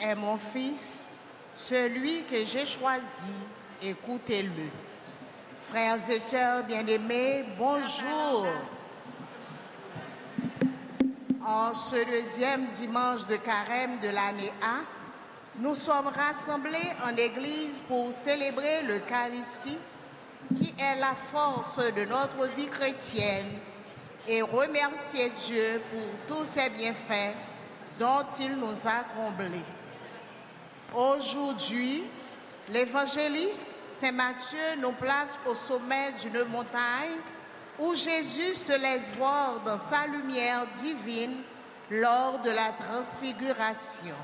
est mon Fils, celui que j'ai choisi, écoutez-le. Frères et sœurs bien-aimés, bonjour. En ce deuxième dimanche de carême de l'année A, nous sommes rassemblés en Église pour célébrer l'Eucharistie, qui est la force de notre vie chrétienne, et remercier Dieu pour tous ses bienfaits dont il nous a comblés. Aujourd'hui, l'évangéliste Saint Matthieu nous place au sommet d'une montagne où Jésus se laisse voir dans sa lumière divine lors de la transfiguration.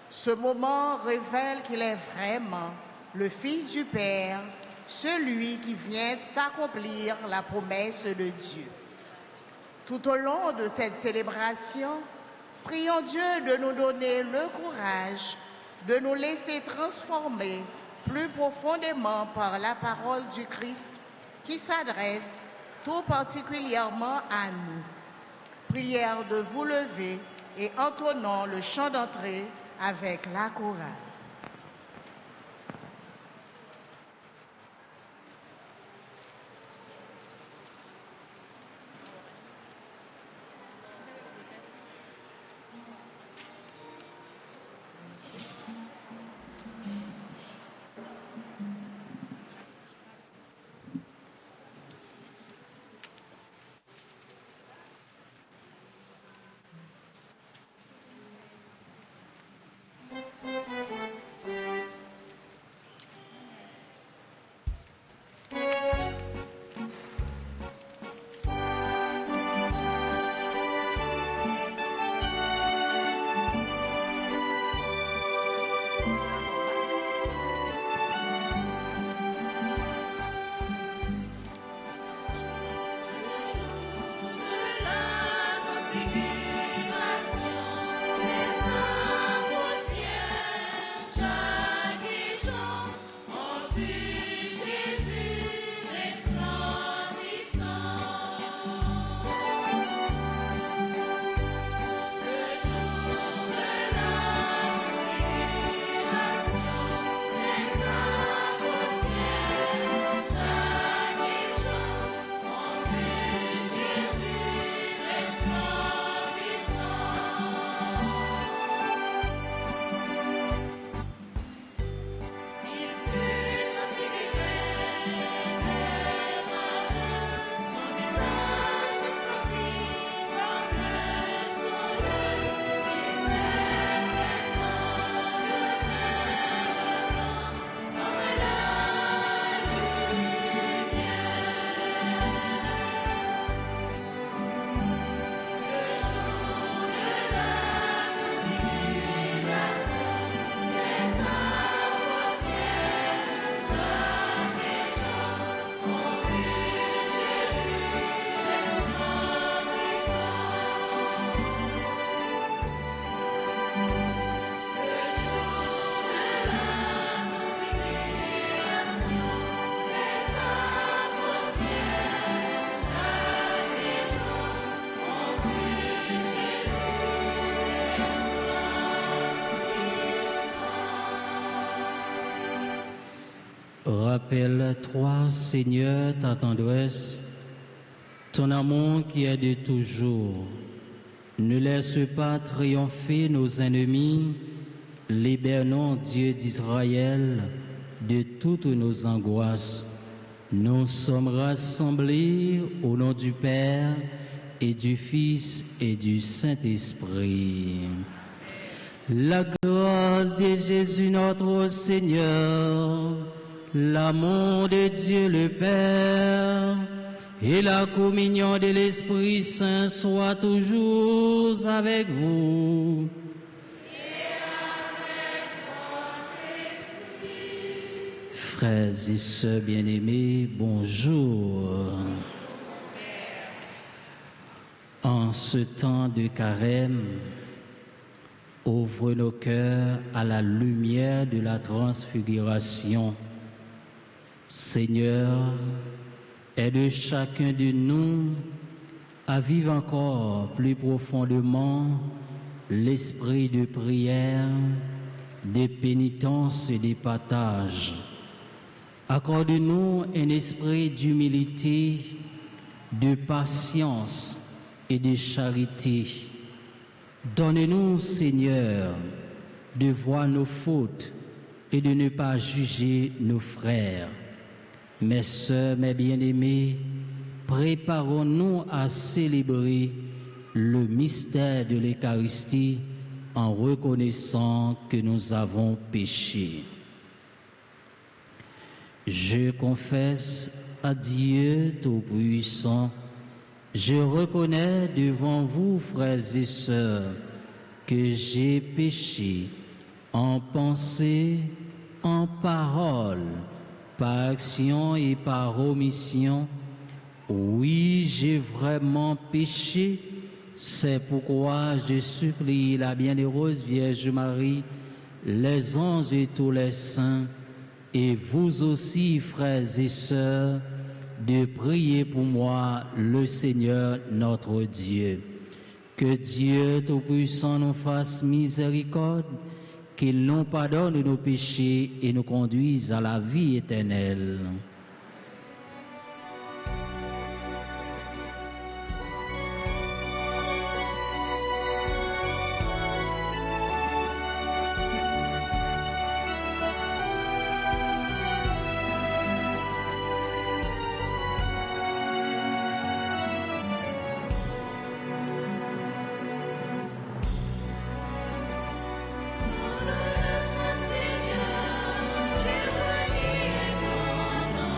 Ce moment révèle qu'il est vraiment le Fils du Père, celui qui vient accomplir la promesse de Dieu. Tout au long de cette célébration, prions Dieu de nous donner le courage de nous laisser transformer plus profondément par la parole du Christ qui s'adresse tout particulièrement à nous. Prière de vous lever et entonnons le chant d'entrée avec la chorale. Rappelle-toi, Seigneur, ta tendresse, ton amour qui est de toujours. Ne laisse pas triompher nos ennemis, libère-nous, Dieu d'Israël, de toutes nos angoisses. Nous sommes rassemblés au nom du Père et du Fils et du Saint-Esprit. La grâce de Jésus notre Seigneur, l'amour de Dieu le Père et la communion de l'Esprit Saint soient toujours avec vous. Et avec votre esprit. Frères et sœurs bien-aimés, bonjour. En ce temps de carême, ouvre nos cœurs à la lumière de la transfiguration. Seigneur, aide chacun de nous à vivre encore plus profondément l'esprit de prière de pénitence et de partage. Accorde-nous un esprit d'humilité, de patience et de charité. Donne-nous, Seigneur, de voir nos fautes et de ne pas juger nos frères. Mes sœurs, mes bien-aimés, préparons-nous à célébrer le mystère de l'Eucharistie en reconnaissant que nous avons péché. Je confesse à Dieu Tout-Puissant, je reconnais devant vous, frères et sœurs, que j'ai péché en pensée, en parole, par action et par omission. Oui, j'ai vraiment péché. C'est pourquoi je supplie la bienheureuse Vierge Marie, les anges et tous les saints, et vous aussi, frères et sœurs, de prier pour moi, le Seigneur notre Dieu. Que Dieu Tout-Puissant nous fasse miséricorde, qu'il nous pardonne nos péchés et nous conduise à la vie éternelle. Seigneur, je veux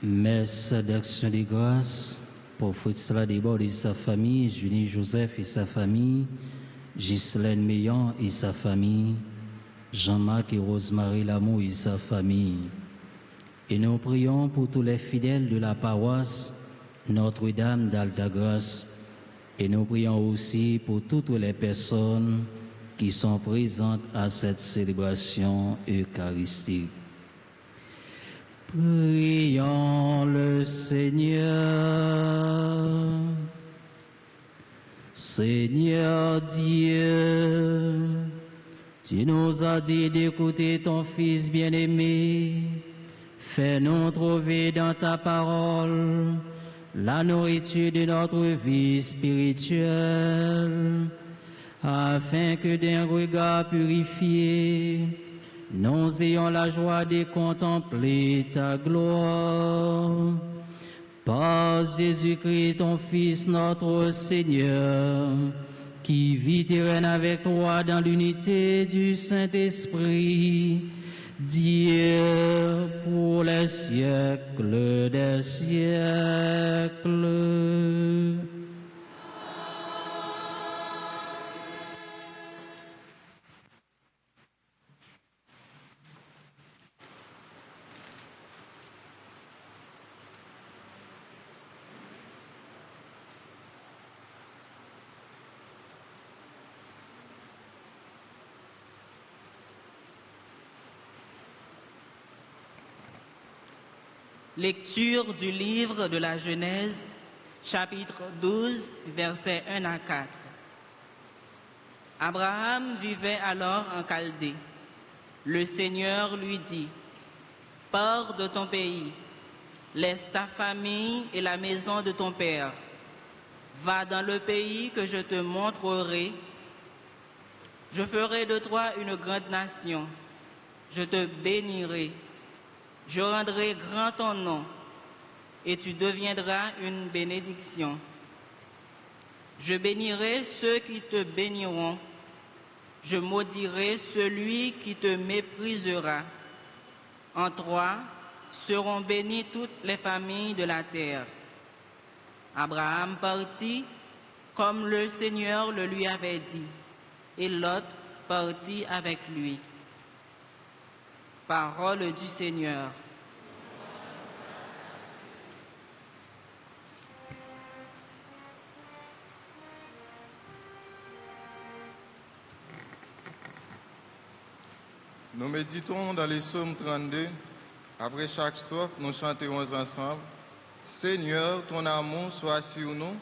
Messe d'action de grâce pour Fritz Ladebord et sa famille, Julie Joseph et sa famille, Ghislaine Meillan et sa famille, Jean-Marc et Rosemary Lamour et sa famille. Et nous prions pour tous les fidèles de la paroisse Notre-Dame d'Altagrace. Et nous prions aussi pour toutes les personnes qui sont présentes à cette célébration eucharistique. Prions le Seigneur. Seigneur Dieu, tu nous as dit d'écouter ton Fils bien-aimé. Fais-nous trouver dans ta parole la nourriture de notre vie spirituelle, afin que d'un regard purifié, nous ayons la joie de contempler ta gloire. Par Jésus-Christ, ton Fils, notre Seigneur, qui vit et règne avec toi dans l'unité du Saint-Esprit, Dieu pour les siècles des siècles. Lecture du livre de la Genèse, chapitre 12, versets 1 à 4. Abraham vivait alors en Chaldée. Le Seigneur lui dit, « Pars de ton pays, laisse ta famille et la maison de ton père. Va dans le pays que je te montrerai. Je ferai de toi une grande nation. Je te bénirai. Je rendrai grand ton nom, et tu deviendras une bénédiction. Je bénirai ceux qui te béniront. Je maudirai celui qui te méprisera. En toi seront bénies toutes les familles de la terre. » Abraham partit comme le Seigneur le lui avait dit, et Lot partit avec lui. Parole du Seigneur. Nous méditons dans les psaumes 32. Après chaque strophe, nous chanterons ensemble. Seigneur, ton amour soit sur nous,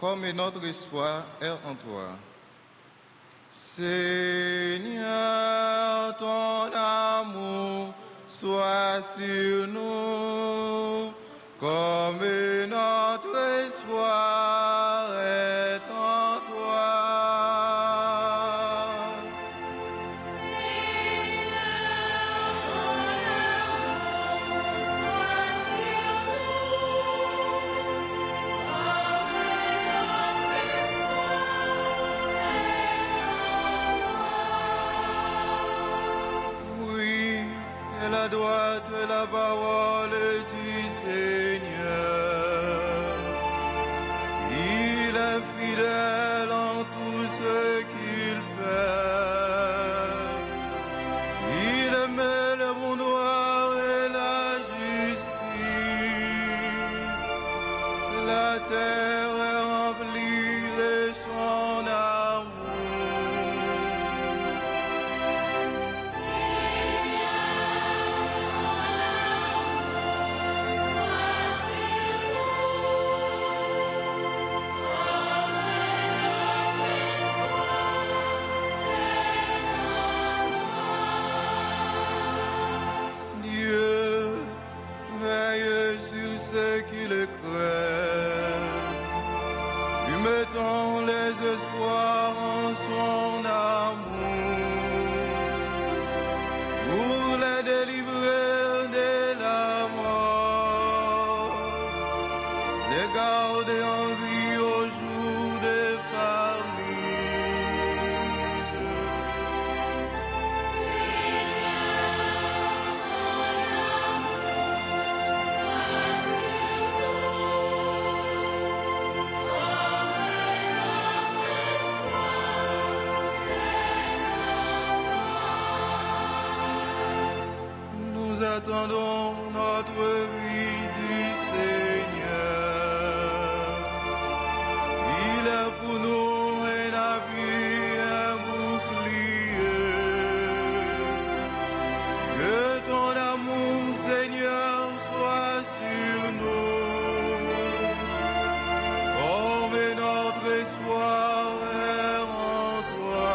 comme notre espoir est en toi. Seigneur, ton amour soit sur nous, comme notre espoir est en toi. La droite et la parole du Seigneur. Il est fidèle en tout ce qu'il fait. Il aime le bon droit et la justice. La terre est remplie de son amour. Mettons les espoirs en son amour pour les délivrer de la mort, les garder en vie au jour des familles. Seigneur, ton amour soit attendons notre vie du Seigneur. Il est pour nous un appui, un bouclier. Que ton amour, Seigneur, soit sur nous. Comme notre espoir est en toi.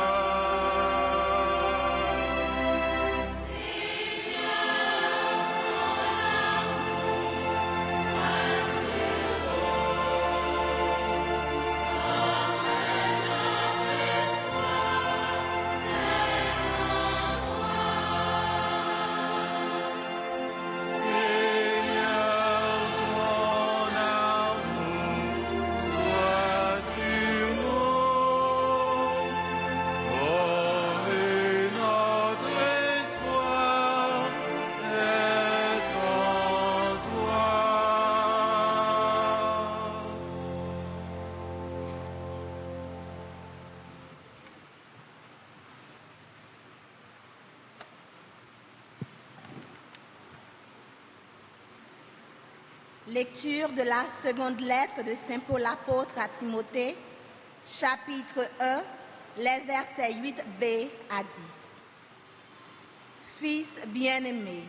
Lecture de la seconde lettre de Saint Paul apôtre à Timothée, chapitre 1, les versets 8b à 10. Fils bien-aimé,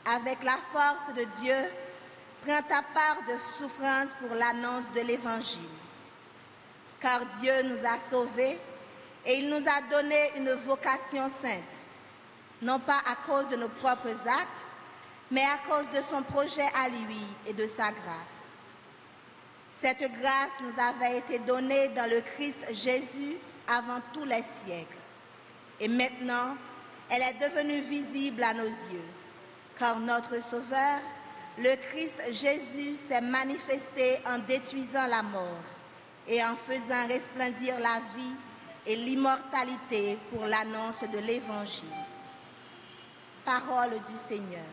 avec la force de Dieu, prends ta part de souffrance pour l'annonce de l'Évangile. Car Dieu nous a sauvés et il nous a donné une vocation sainte, non pas à cause de nos propres actes, mais à cause de son projet à lui et de sa grâce. Cette grâce nous avait été donnée dans le Christ Jésus avant tous les siècles. Et maintenant, elle est devenue visible à nos yeux, car notre Sauveur, le Christ Jésus, s'est manifesté en détruisant la mort et en faisant resplendir la vie et l'immortalité pour l'annonce de l'Évangile. Parole du Seigneur.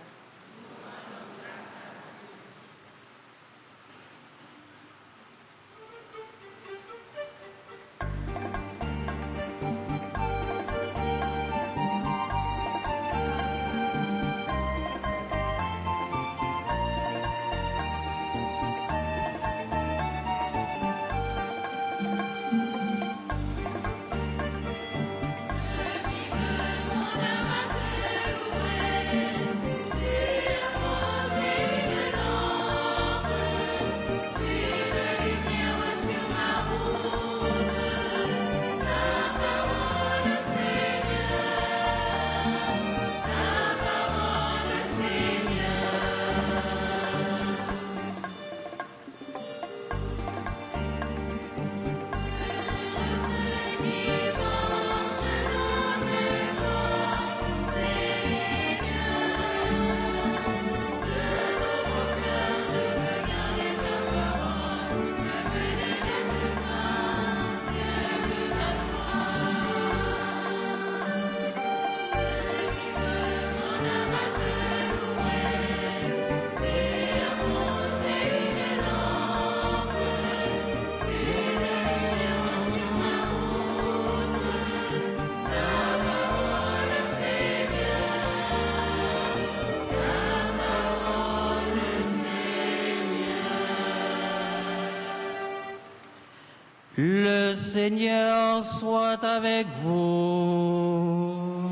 Le Seigneur soit avec vous.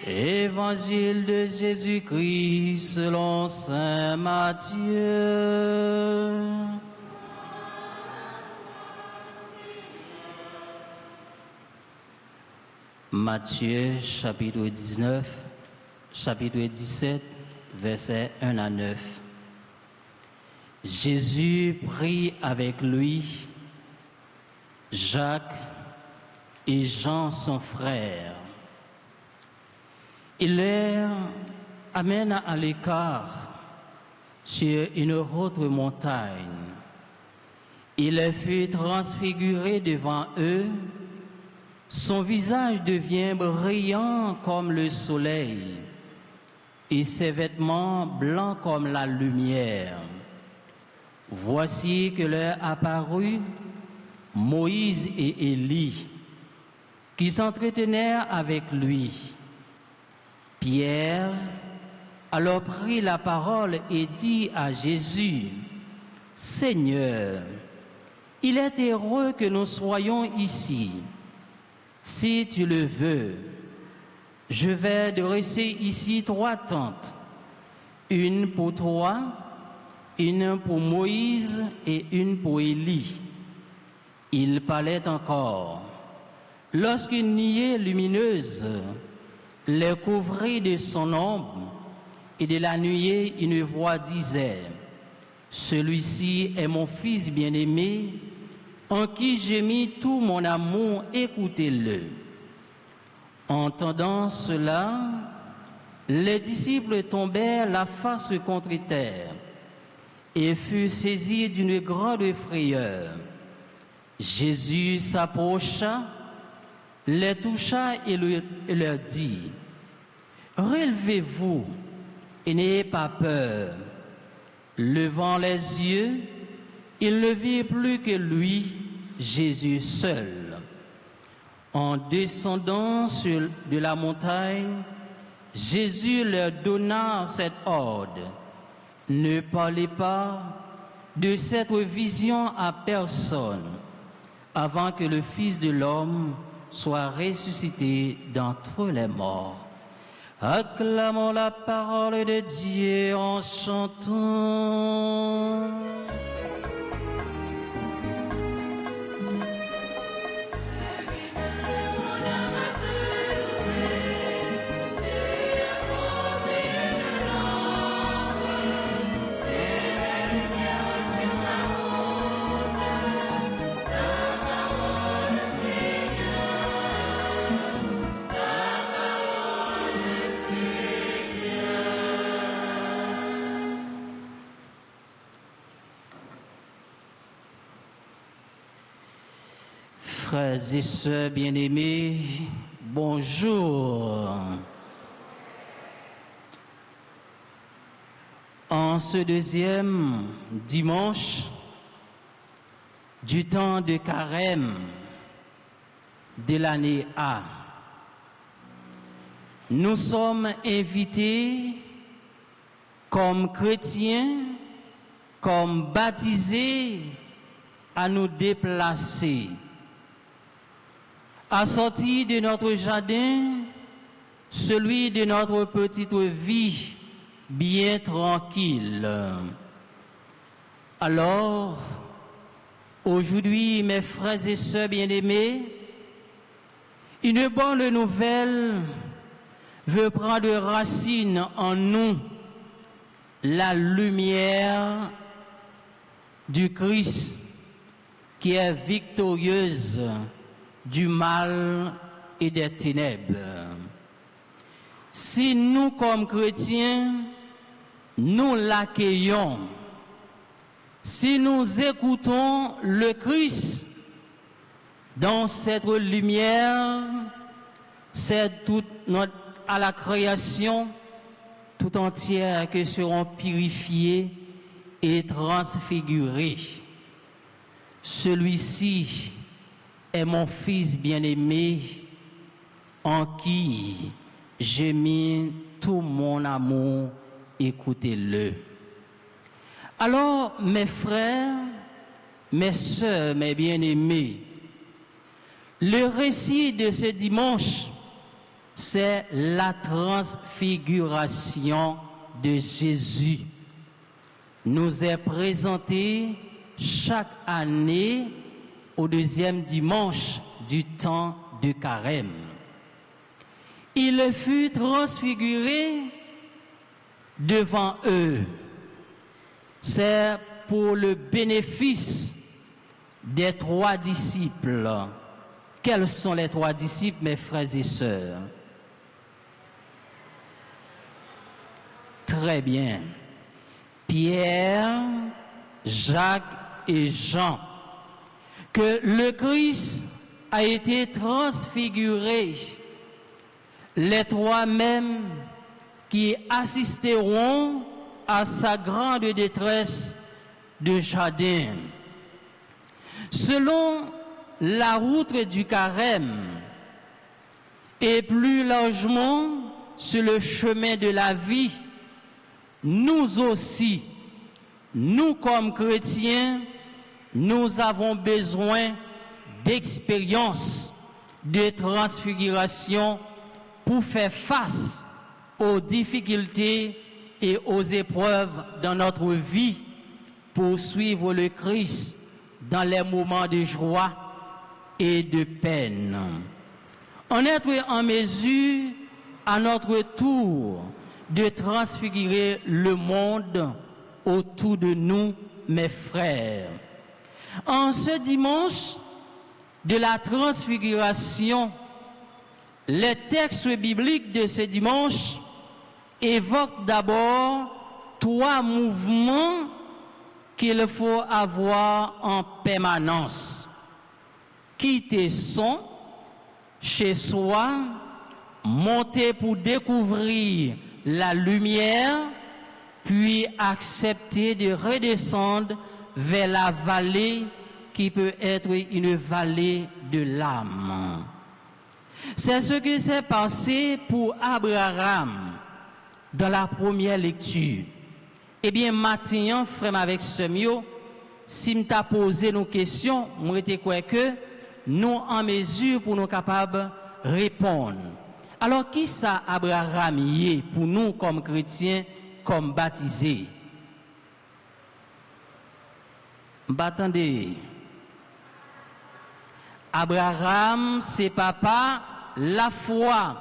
Évangile de Jésus-Christ selon saint Matthieu. Matthieu chapitre 19, chapitre 17, versets 1 à 9. Jésus prit avec lui Jacques et Jean son frère. Il les amène à l'écart sur une autre montagne. Il les fut transfiguré devant eux. Son visage devient brillant comme le soleil et ses vêtements blancs comme la lumière. Voici que leur apparut Moïse et Élie, qui s'entretenaient avec lui. Pierre alors prit la parole et dit à Jésus, « Seigneur, il est heureux que nous soyons ici. Si tu le veux, je vais dresser ici 3 tentes, une pour toi, une pour Moïse et une pour Élie. » Il parlait encore, lorsqu'une nuée lumineuse les couvrit de son ombre, et de la nuée une voix disait, « Celui-ci est mon Fils bien-aimé, en qui j'ai mis tout mon amour, écoutez-le. » Entendant cela, les disciples tombèrent la face contre terre et furent saisis d'une grande frayeur. Jésus s'approcha, les toucha et leur dit, « Relevez-vous et n'ayez pas peur. » Levant les yeux, ils ne virent plus que lui, Jésus seul. En descendant de la montagne, Jésus leur donna cet ordre, « Ne parlez pas de cette vision à personne, avant que le Fils de l'homme soit ressuscité d'entre les morts. » Acclamons la parole de Dieu en chantant. Frères et sœurs bien-aimés, bonjour. En ce deuxième dimanche du temps de carême de l'année A, nous sommes invités comme chrétiens, comme baptisés, à nous déplacer, à sortir de notre jardin, celui de notre petite vie bien tranquille. Alors, aujourd'hui, mes frères et sœurs bien-aimés, une bonne nouvelle veut prendre racine en nous, la lumière du Christ qui est victorieuse du mal et des ténèbres. Si nous, comme chrétiens, nous l'accueillons, si nous écoutons le Christ dans cette lumière, c'est toute à la création tout entière que seront purifiées et transfigurées. Celui-ci est mon Fils bien-aimé, en qui j'ai mis tout mon amour, écoutez-le. Alors, mes frères, mes sœurs, mes bien-aimés, le récit de ce dimanche, c'est la transfiguration de Jésus. Nous est présenté chaque année au deuxième dimanche du temps de carême. Il fut transfiguré devant eux. C'est pour le bénéfice des 3 disciples. Quels sont les 3 disciples, mes frères et sœurs? Très bien. Pierre, Jacques et Jean. Que le Christ a été transfiguré. Les 3 mêmes qui assisteront à sa grande détresse de jardin. Selon la route du carême et plus largement sur le chemin de la vie, nous aussi, nous comme chrétiens, nous avons besoin d'expériences de transfiguration pour faire face aux difficultés et aux épreuves dans notre vie, pour suivre le Christ dans les moments de joie et de peine. On est en mesure, à notre tour, de transfigurer le monde autour de nous, mes frères. En ce dimanche de la transfiguration, les textes bibliques de ce dimanche évoquent d'abord 3 mouvements qu'il faut avoir en permanence. Quitter son, chez soi, monter pour découvrir la lumière, puis accepter de redescendre vers la vallée qui peut être une vallée de l'âme. C'est ce qui s'est passé pour Abraham dans la première lecture. Eh bien, maintenant, frère avec Semio, si m't'a posé nos questions, moi te crois que nous en mesure pour nous capables de répondre. Alors, qui ça Abraham y est pour nous comme chrétiens, comme baptisés? Attendez. Abraham, c'est papa, la foi.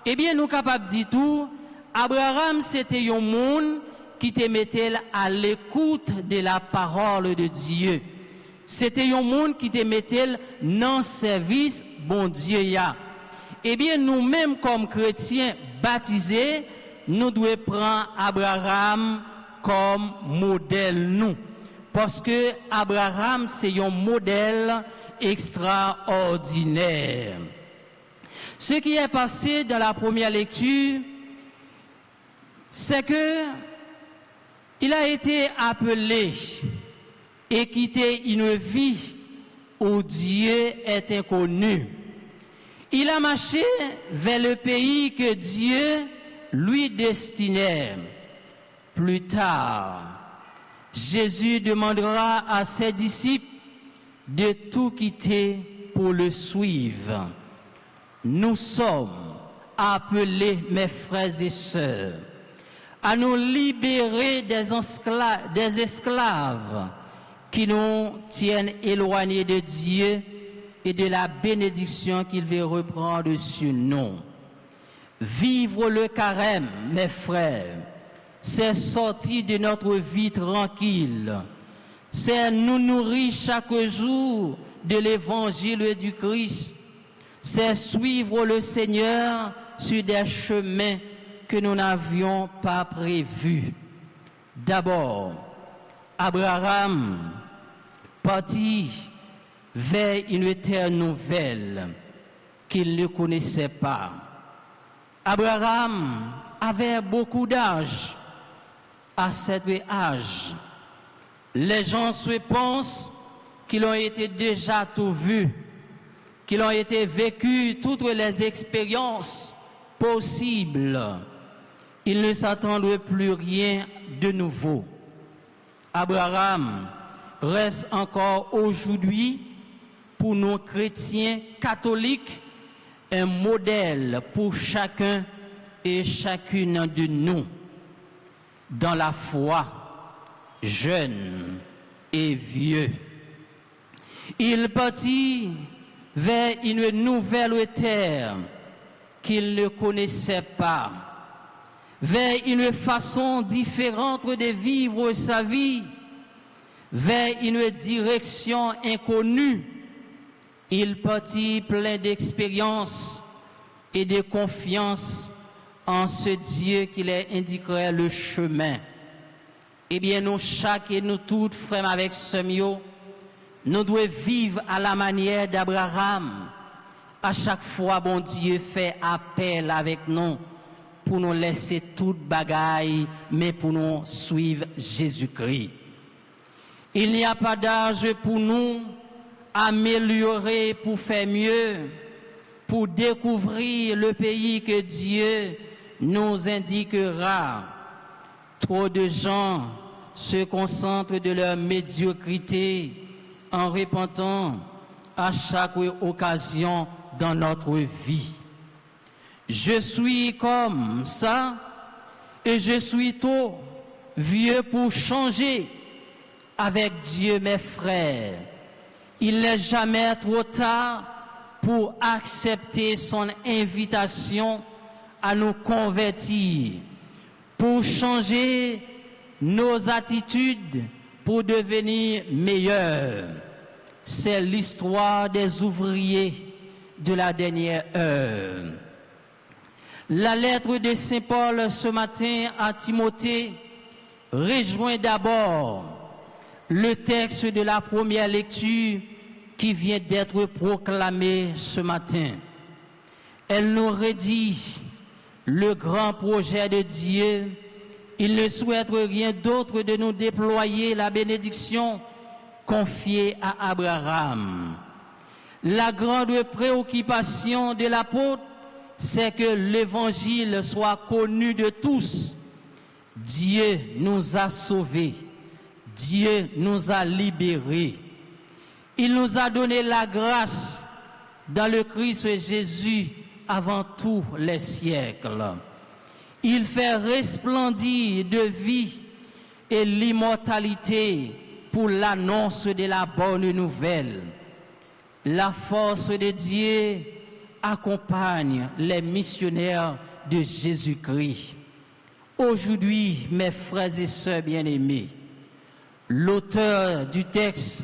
Eh bien, nous capables de dire tout, Abraham, c'était un monde qui te mettait à l'écoute de la parole de Dieu. C'était un monde qui te mettait dans le service, bon Dieu ya. Eh bien, nous-mêmes, comme chrétiens baptisés, nous devons prendre Abraham comme modèle, nous. Parce que Abraham, c'est un modèle extraordinaire. Ce qui est passé dans la première lecture, c'est que il a été appelé et quitté une vie où Dieu est inconnu. Il a marché vers le pays que Dieu lui destinait. Plus tard, Jésus demandera à ses disciples de tout quitter pour le suivre. Nous sommes appelés, mes frères et sœurs, à nous libérer des esclaves qui nous tiennent éloignés de Dieu et de la bénédiction qu'il veut reprendre sur nous. Vivre le carême, mes frères, c'est sortir de notre vie tranquille. C'est nous nourrir chaque jour de l'évangile du Christ. C'est suivre le Seigneur sur des chemins que nous n'avions pas prévus. D'abord, Abraham partit vers une terre nouvelle qu'il ne connaissait pas. Abraham avait beaucoup d'âge. À cet âge, les gens se pensent qu'ils ont été déjà tout vus, qu'ils ont été vécus toutes les expériences possibles. Ils ne s'attendent plus rien de nouveau. Abraham reste encore aujourd'hui, pour nos chrétiens catholiques, un modèle pour chacun et chacune de nous, dans la foi, jeunes et vieux. Il partit vers une nouvelle terre qu'il ne connaissait pas, vers une façon différente de vivre sa vie, vers une direction inconnue. Il partit plein d'expérience et de confiance en ce Dieu qui leur indiquerait le chemin. Eh bien, nous, chaque et nous toutes, frères avec Semio, nous devons vivre à la manière d'Abraham. À chaque fois, bon Dieu fait appel avec nous pour nous laisser toute bagaille, mais pour nous suivre Jésus-Christ. Il n'y a pas d'âge pour nous améliorer, pour faire mieux, pour découvrir le pays que Dieu nous indiquera. Trop de gens se concentrent de leur médiocrité en répétant à chaque occasion dans notre vie. Je suis comme ça et je suis trop vieux pour changer. Avec Dieu, mes frères, il n'est jamais trop tard pour accepter son invitation à nous convertir, pour changer nos attitudes, pour devenir meilleurs. C'est l'histoire des ouvriers de la dernière heure. La lettre de Saint Paul ce matin à Timothée rejoint d'abord le texte de la première lecture qui vient d'être proclamé ce matin. Elle nous redit le grand projet de Dieu. Il ne souhaite rien d'autre de nous déployer la bénédiction confiée à Abraham. La grande préoccupation de l'apôtre, c'est que l'évangile soit connu de tous. Dieu nous a sauvés. Dieu nous a libérés. Il nous a donné la grâce dans le Christ Jésus avant tous les siècles. Il fait resplendir de vie et l'immortalité pour l'annonce de la bonne nouvelle. La force de Dieu accompagne les missionnaires de Jésus-Christ. Aujourd'hui, mes frères et sœurs bien-aimés, l'auteur du texte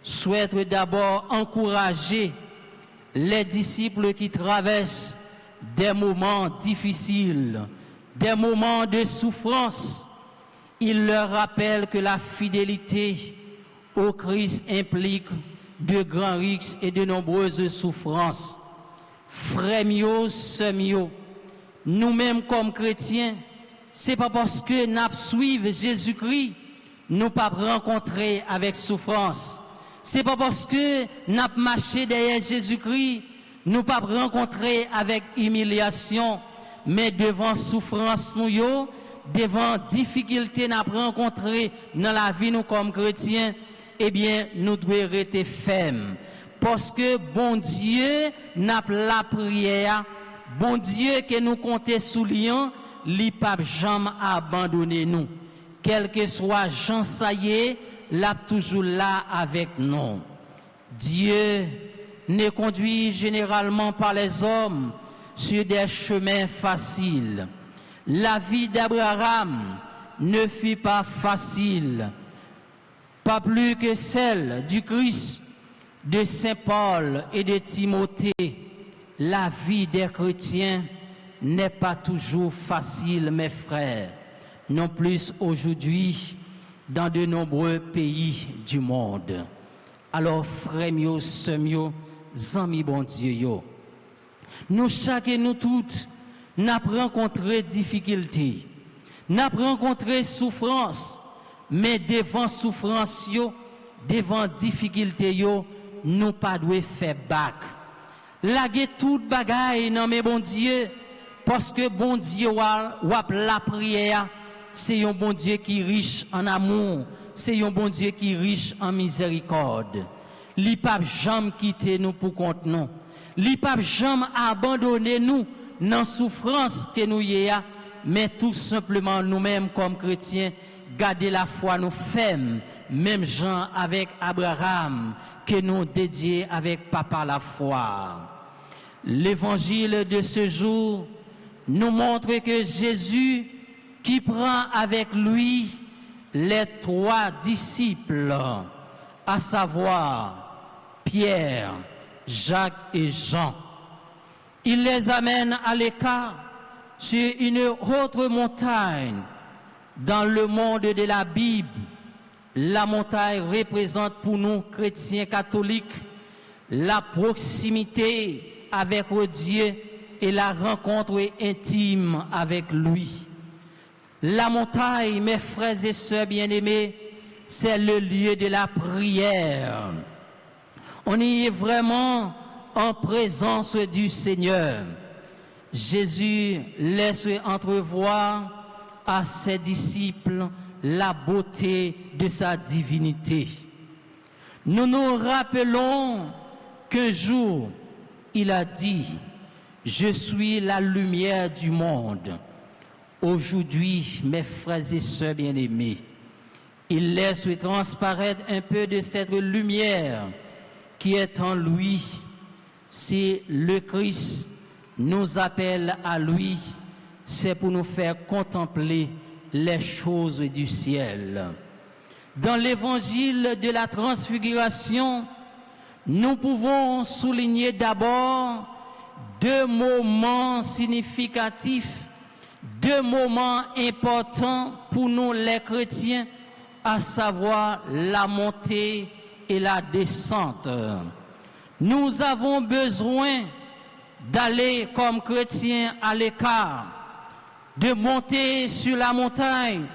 souhaite d'abord encourager les disciples qui traversent des moments difficiles, des moments de souffrance. Il leur rappelle que la fidélité au Christ implique de grands risques et de nombreuses souffrances. Frères mieux, sœurs mieux, nous-mêmes comme chrétiens, c'est pas parce que nous suivons Jésus-Christ, nous pas rencontrer avec souffrance. C'est pas parce que nous marché derrière Jésus-Christ, nous pas rencontrer avec humiliation, mais devant souffrance nous yo, devant difficulté nous rencontrer dans la vie nous comme chrétiens, eh bien nous devons rester fermes. Parce que bon Dieu n'a pas la prière, bon Dieu que nous comptons sous lion, li pas jamais abandonner nous. Quel que soit Jean Saillé, l'a toujours là avec nous. Dieu ne conduit généralement pas les hommes sur des chemins faciles. La vie d'Abraham ne fut pas facile, pas plus que celle du Christ, de Saint Paul et de Timothée. La vie des chrétiens n'est pas toujours facile, mes frères, non plus aujourd'hui dans de nombreux pays du monde. Alors, frères mieux, sœurs mieux, amis bon Dieu yo, nous chaque et nous toutes, n'a rencontré difficultés, n'a rencontré souffrance, mais devant souffrance yo, devant difficulté yo, nous pas doit faire bac. Laguer toute bagaille non mais bon Dieu, parce que bon Dieu wap la prière, c'est un bon Dieu qui est riche en amour, c'est un bon Dieu qui est riche en miséricorde. Li pas jamais quitter nous pour compte nous. Li pas jamais abandonner nous dans souffrance que nous y a, mais tout simplement nous-mêmes comme chrétiens garder la foi nous ferme, même Jean avec Abraham que nous dédiés avec papa la foi. L'évangile de ce jour nous montre que Jésus qui prend avec lui les trois disciples, à savoir Pierre, Jacques et Jean. Il les amène à l'écart sur une autre montagne. Dans le monde de la Bible, la montagne représente pour nous, chrétiens catholiques, la proximité avec Dieu et la rencontre intime avec lui. La montagne, mes frères et sœurs bien-aimés, c'est le lieu de la prière. On y est vraiment en présence du Seigneur. Jésus laisse entrevoir à ses disciples la beauté de sa divinité. Nous nous rappelons qu'un jour, il a dit, « Je suis la lumière du monde ». Aujourd'hui, mes frères et sœurs bien-aimés, il laisse transparaître un peu de cette lumière qui est en lui. Si le Christ nous appelle à lui, c'est pour nous faire contempler les choses du ciel. Dans l'évangile de la transfiguration, nous pouvons souligner d'abord deux moments significatifs, deux moments importants pour nous les chrétiens, à savoir la montée et la descente. Nous avons besoin d'aller comme chrétiens à l'écart, de monter sur la montagne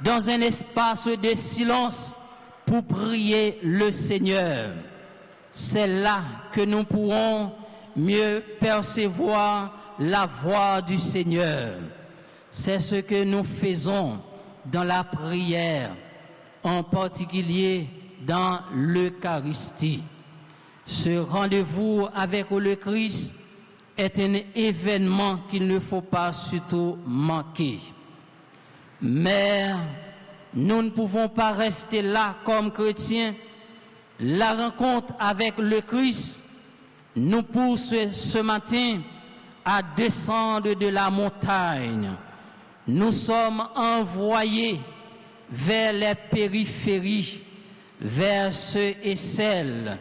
dans un espace de silence pour prier le Seigneur. C'est là que nous pourrons mieux percevoir la voix du Seigneur. C'est ce que nous faisons dans la prière, en particulier dans l'Eucharistie. Ce rendez-vous avec le Christ est un événement qu'il ne faut pas surtout manquer. Mais nous ne pouvons pas rester là comme chrétiens. La rencontre avec le Christ nous pousse ce matin à descendre de la montagne. Nous sommes envoyés vers les périphéries, vers ceux et celles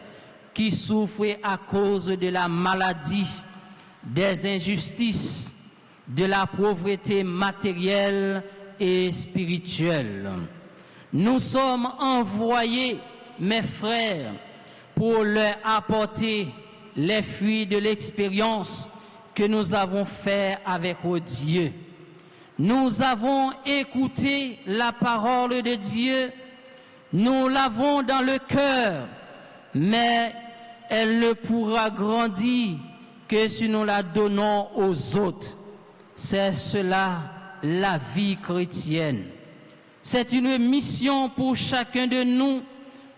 qui souffrent à cause de la maladie, des injustices, de la pauvreté matérielle et spirituelle. Nous sommes envoyés, mes frères, pour leur apporter les fruits de l'expérience que nous avons fait avec Dieu. Nous avons écouté la parole de Dieu, nous l'avons dans le cœur, mais elle ne pourra grandir que si nous la donnons aux autres. C'est cela la vie chrétienne. C'est une mission pour chacun de nous,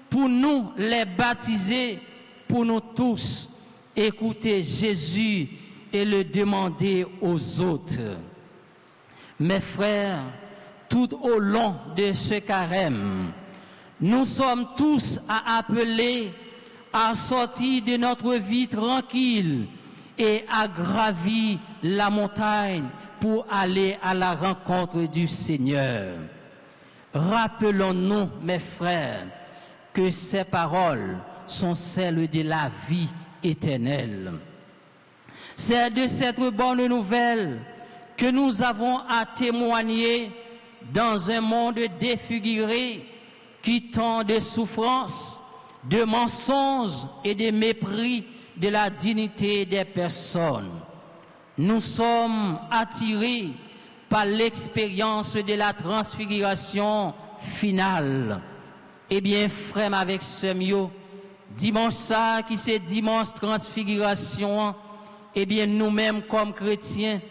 pour nous les baptisés, pour nous tous, écouter Jésus et le demander aux autres. Mes frères, tout au long de ce carême, nous sommes tous appelés à sortir de notre vie tranquille et à gravir la montagne pour aller à la rencontre du Seigneur. Rappelons-nous, mes frères, que ces paroles sont celles de la vie éternelle. C'est de cette bonne nouvelle que nous avons à témoigner dans un monde défiguré qui tend de souffrances, de mensonges et de mépris de la dignité des personnes. Nous sommes attirés par l'expérience de la transfiguration finale. Eh bien, frère avec Semio, dimanche ça qui c'est dimanche transfiguration, eh bien nous-mêmes comme chrétiens,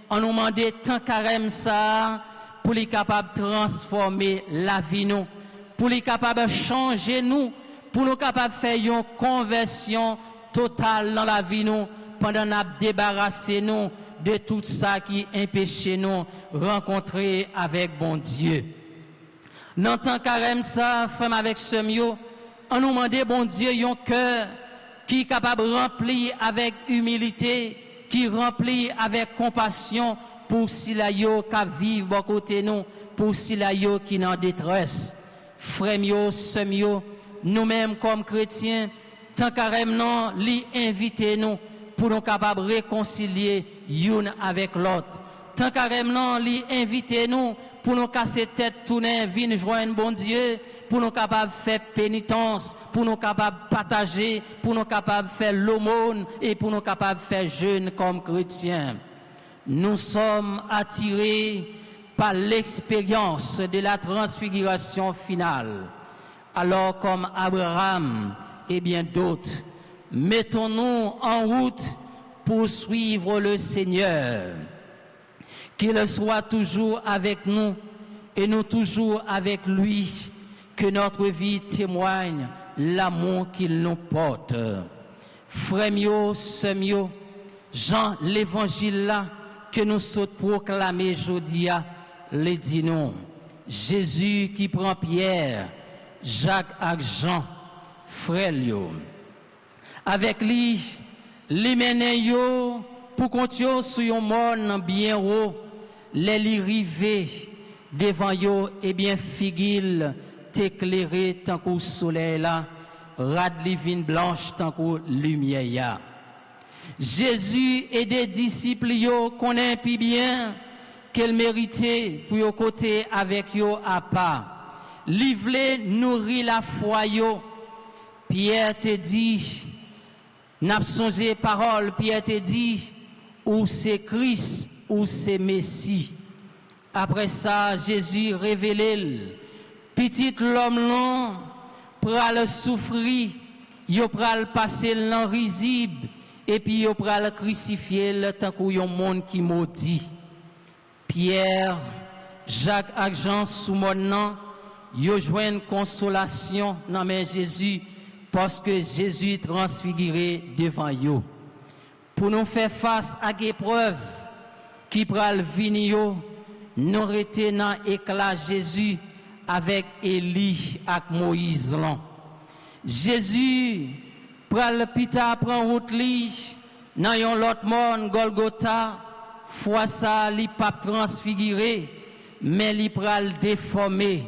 on nous demande tant carême ça pour les capables de transformer la vie nous, pour les capables de changer nous, pour nous capables de faire une conversion totale dans la vie nous, pendant nous débarrasser nous de tout ça qui empêche nous rencontrer avec bon Dieu. Dans tant carême ça, frère avec Semio, on nous demande bon Dieu un cœur qui est capable de remplir avec humilité, qui remplit avec compassion pour ceux qui vivent à côté de nous, pour ceux qui sont en détresse. Frères, sœurs, nous-mêmes comme chrétiens, tant carême non, li inviter nous pour nous capables de réconcilier l'une avec l'autre. Tant carême non, li inviter nous pour nous casser tête, tourner, venir joindre bon Dieu, pour nous capables de faire pénitence, pour nous capables de partager, pour nous capables de faire l'aumône et pour nous capables de faire jeûne comme chrétiens. Nous sommes attirés par l'expérience de la transfiguration finale. Alors comme Abraham et bien d'autres, mettons-nous en route pour suivre le Seigneur. Qu'il soit toujours avec nous et nous toujours avec lui, que notre vie témoigne l'amour qu'il nous porte. Frères mieux, sœurs mieux, Jean l'évangile là que nous sommes proclamés aujourd'hui, les dit nous. Jésus qui prend Pierre, Jacques et Jean, frères yo. Avec lui, les mène yo pour continuer sur un monde bien haut, les li rivé devant yo et bien figil t'éclairer tant qu'au soleil là, rad livine blanche tant qu'au lumière ya. Jésus et des disciples yo connaît puis bien qu'elle méritait pour yo côté avec yo à pas. Livrer nourrir la foi yo. Pierre te dit, n'a songé parole, Pierre te dit, ou c'est Christ ou c'est Messie. Après ça, Jésus révélé, petit l'homme long, pral souffrir, yo pral passer l'an risible, et puis yo pral crucifier le tant qu'il y a un monde qui maudit. Pierre, Jacques et Jean sous mon nom, yo joignent consolation dans mais Jésus, parce que Jésus transfiguré devant yo. Pour nous faire face à l'épreuve qui pral venir, nous retenons éclat Jésus avec Élie et Moïse. Jésus pral pita prend route li dans yon l'autre monde Golgotha, fois ça li pas transfiguré, mais li pral déformé,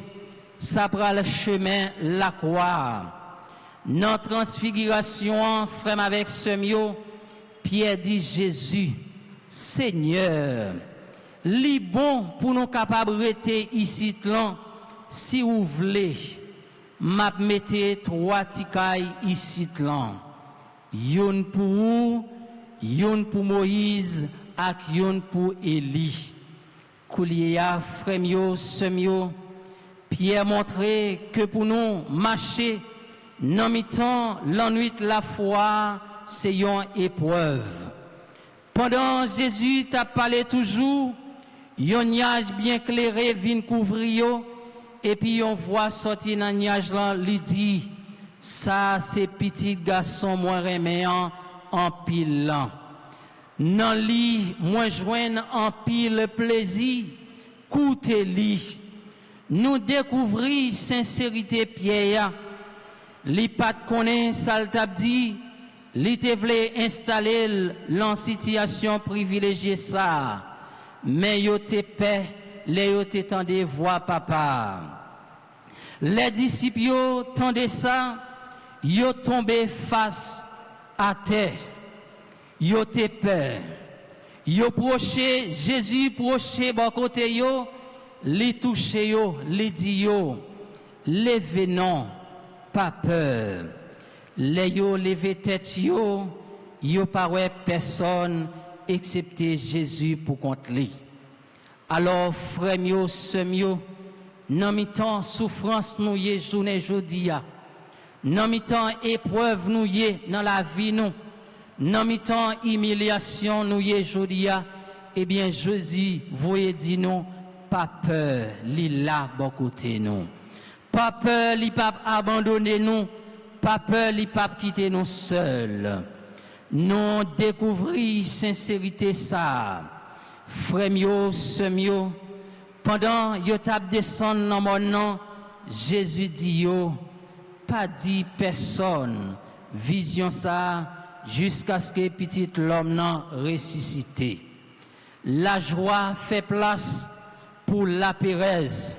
ça pral chemin la croix. Notre transfiguration, frère avec semio, Pierre dit Jésus, Seigneur, li bon pour nous capables de rester ici si vous voulez, m'a mette 3 tikailles ici yon pour vous, yon pour Moïse, et yon pour Élie. Koulia, frère mio, semio, Pierre montrait que pour nous marcher, non mi-temps, l'ennui de la foi, c'est une épreuve. Pendant Jésus t'a parlé toujours, yon nuage bien clairé vient couvrir et puis on voit sortir dans nuage là, lui dit, ça c'est petit garçon moi reméant en pile là. Nan li, moi joigne en pile plaisir, coûtez li. Nous découvrir sincérité Pierre. Li pat konnen sal tap di, li te vle installer l'en situation privilégiée ça, mais yo te paix, les yo te tende voix papa. Les disciples yo tende ça, yo tombé face à terre, yo te peur, yo proché, Jésus proché bon côté yo, li touché yo, li di yo, levez non. Pas peur. Les yo levé tête yo pas personne excepté Jésus pour contre lui. Alors frère yo, sœur yo, nan mi-temps souffrance nous yé journée jodia. Nan mi-temps épreuve nous yé dans la vie nous. Nan mi-temps humiliation nous yé jodia. Eh bien Jésus voyez dit nous pas peur, li là bon côté nous. Pas peur, li pas abandonner nous. Pas peur, li pas quitter nous seuls. Nous découvrir sincérité ça. Frère mio, sœur mio, pendant yo tap descendre dans mon nom, Jésus dit yo, pas dit personne. Vision ça jusqu'à ce que petit l'homme nan ressuscité. La joie fait place pour la Pérez.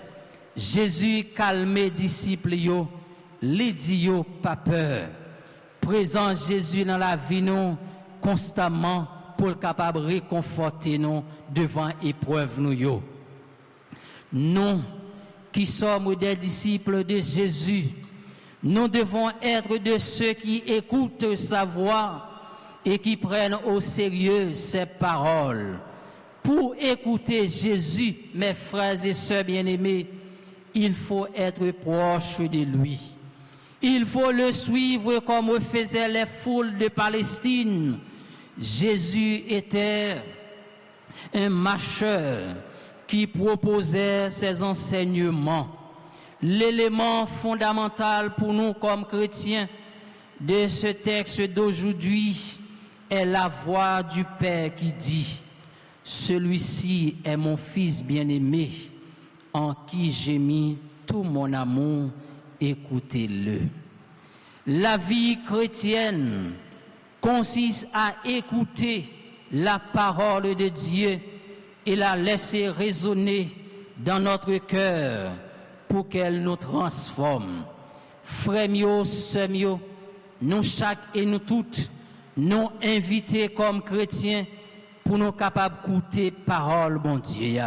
Jésus calme disciples yo, li di yo pas peur. Présent Jésus dans la vie nous constamment pour capable réconforter nous devant épreuve nous yo. Nous qui sommes des disciples de Jésus, nous devons être de ceux qui écoutent sa voix et qui prennent au sérieux ses paroles. Pour écouter Jésus, mes frères et sœurs bien-aimés, il faut être proche de lui. Il faut le suivre comme faisaient les foules de Palestine. Jésus était un marcheur qui proposait ses enseignements. L'élément fondamental pour nous comme chrétiens de ce texte d'aujourd'hui est la voix du Père qui dit « Celui-ci est mon Fils bien-aimé, en qui j'ai mis tout mon amour, écoutez-le. » La vie chrétienne consiste à écouter la parole de Dieu et la laisser résonner dans notre cœur pour qu'elle nous transforme. Frères mieux, sœurs mieux, nous chaque et nous toutes, nous invités comme chrétiens pour nous capables d'écouter parole bon Dieu.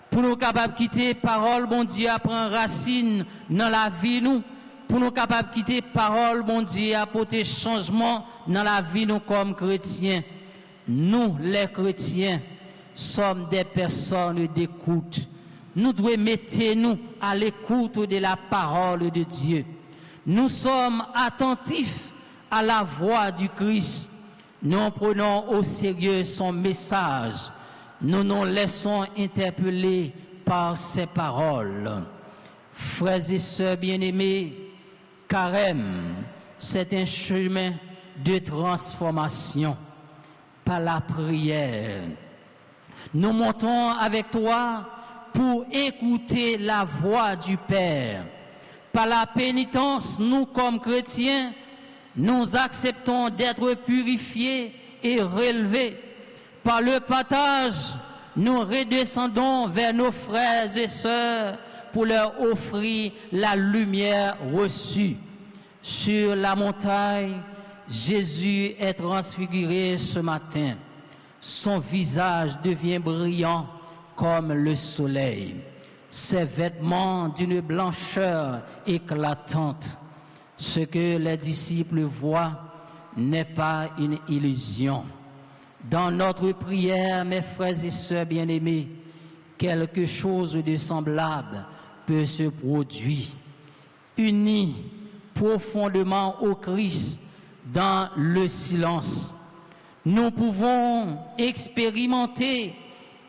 Pour nous capables de quitter parole bon Dieu à prendre racine dans la vie nous, pour nous capables de quitter parole bon Dieu à apporter changement dans la vie nous comme chrétiens. Nous les chrétiens sommes des personnes d'écoute. Nous devons mettre nous à l'écoute de la parole de Dieu. Nous sommes attentifs à la voix du Christ. Nous prenons au sérieux son message. Nous nous laissons interpeller par ses paroles. Frères et sœurs bien-aimés, Carême, c'est un chemin de transformation par la prière. Nous montons avec toi pour écouter la voix du Père. Par la pénitence, nous comme chrétiens, nous acceptons d'être purifiés et relevés. Par le partage, nous redescendons vers nos frères et sœurs pour leur offrir la lumière reçue. Sur la montagne, Jésus est transfiguré ce matin. Son visage devient brillant comme le soleil. Ses vêtements d'une blancheur éclatante. Ce que les disciples voient n'est pas une illusion. Dans notre prière, mes frères et sœurs bien-aimés, quelque chose de semblable peut se produire. Unis profondément au Christ dans le silence, nous pouvons expérimenter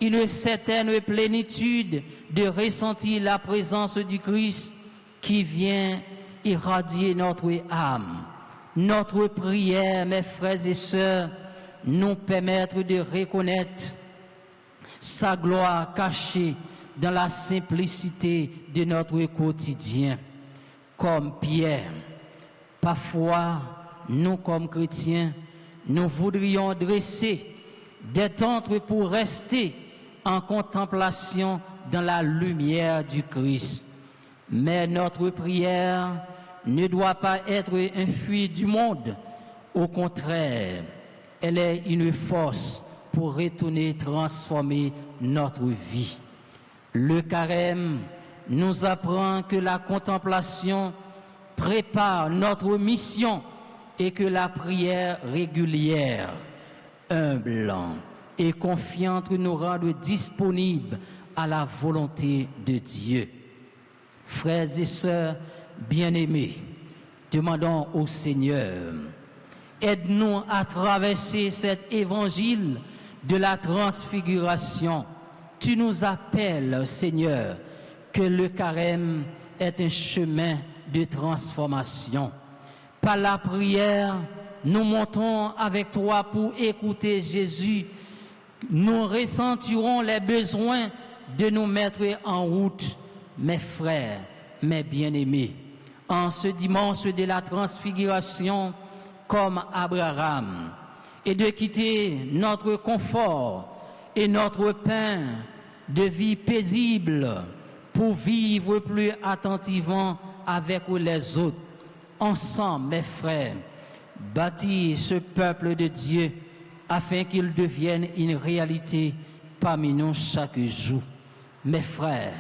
une certaine plénitude de ressentir la présence du Christ qui vient irradier notre âme. Notre prière, mes frères et sœurs, nous permettre de reconnaître sa gloire cachée dans la simplicité de notre quotidien. Comme Pierre, parfois, nous comme chrétiens, nous voudrions dresser des tentes pour rester en contemplation dans la lumière du Christ. Mais notre prière ne doit pas être un fruit du monde. Au contraire, elle est une force pour retourner transformer notre vie. Le carême nous apprend que la contemplation prépare notre mission et que la prière régulière, humble et confiante nous rend disponibles à la volonté de Dieu. Frères et sœurs bien-aimés, demandons au Seigneur, aide-nous à traverser cet évangile de la transfiguration. Tu nous appelles, Seigneur, que le carême est un chemin de transformation. Par la prière, nous montons avec toi pour écouter Jésus. Nous ressentirons les besoins de nous mettre en route, mes frères, mes bien-aimés. En ce dimanche de la transfiguration, comme Abraham, et de quitter notre confort et notre pain de vie paisible pour vivre plus attentivement avec les autres. Ensemble, mes frères, bâtir ce peuple de Dieu afin qu'il devienne une réalité parmi nous chaque jour. Mes frères,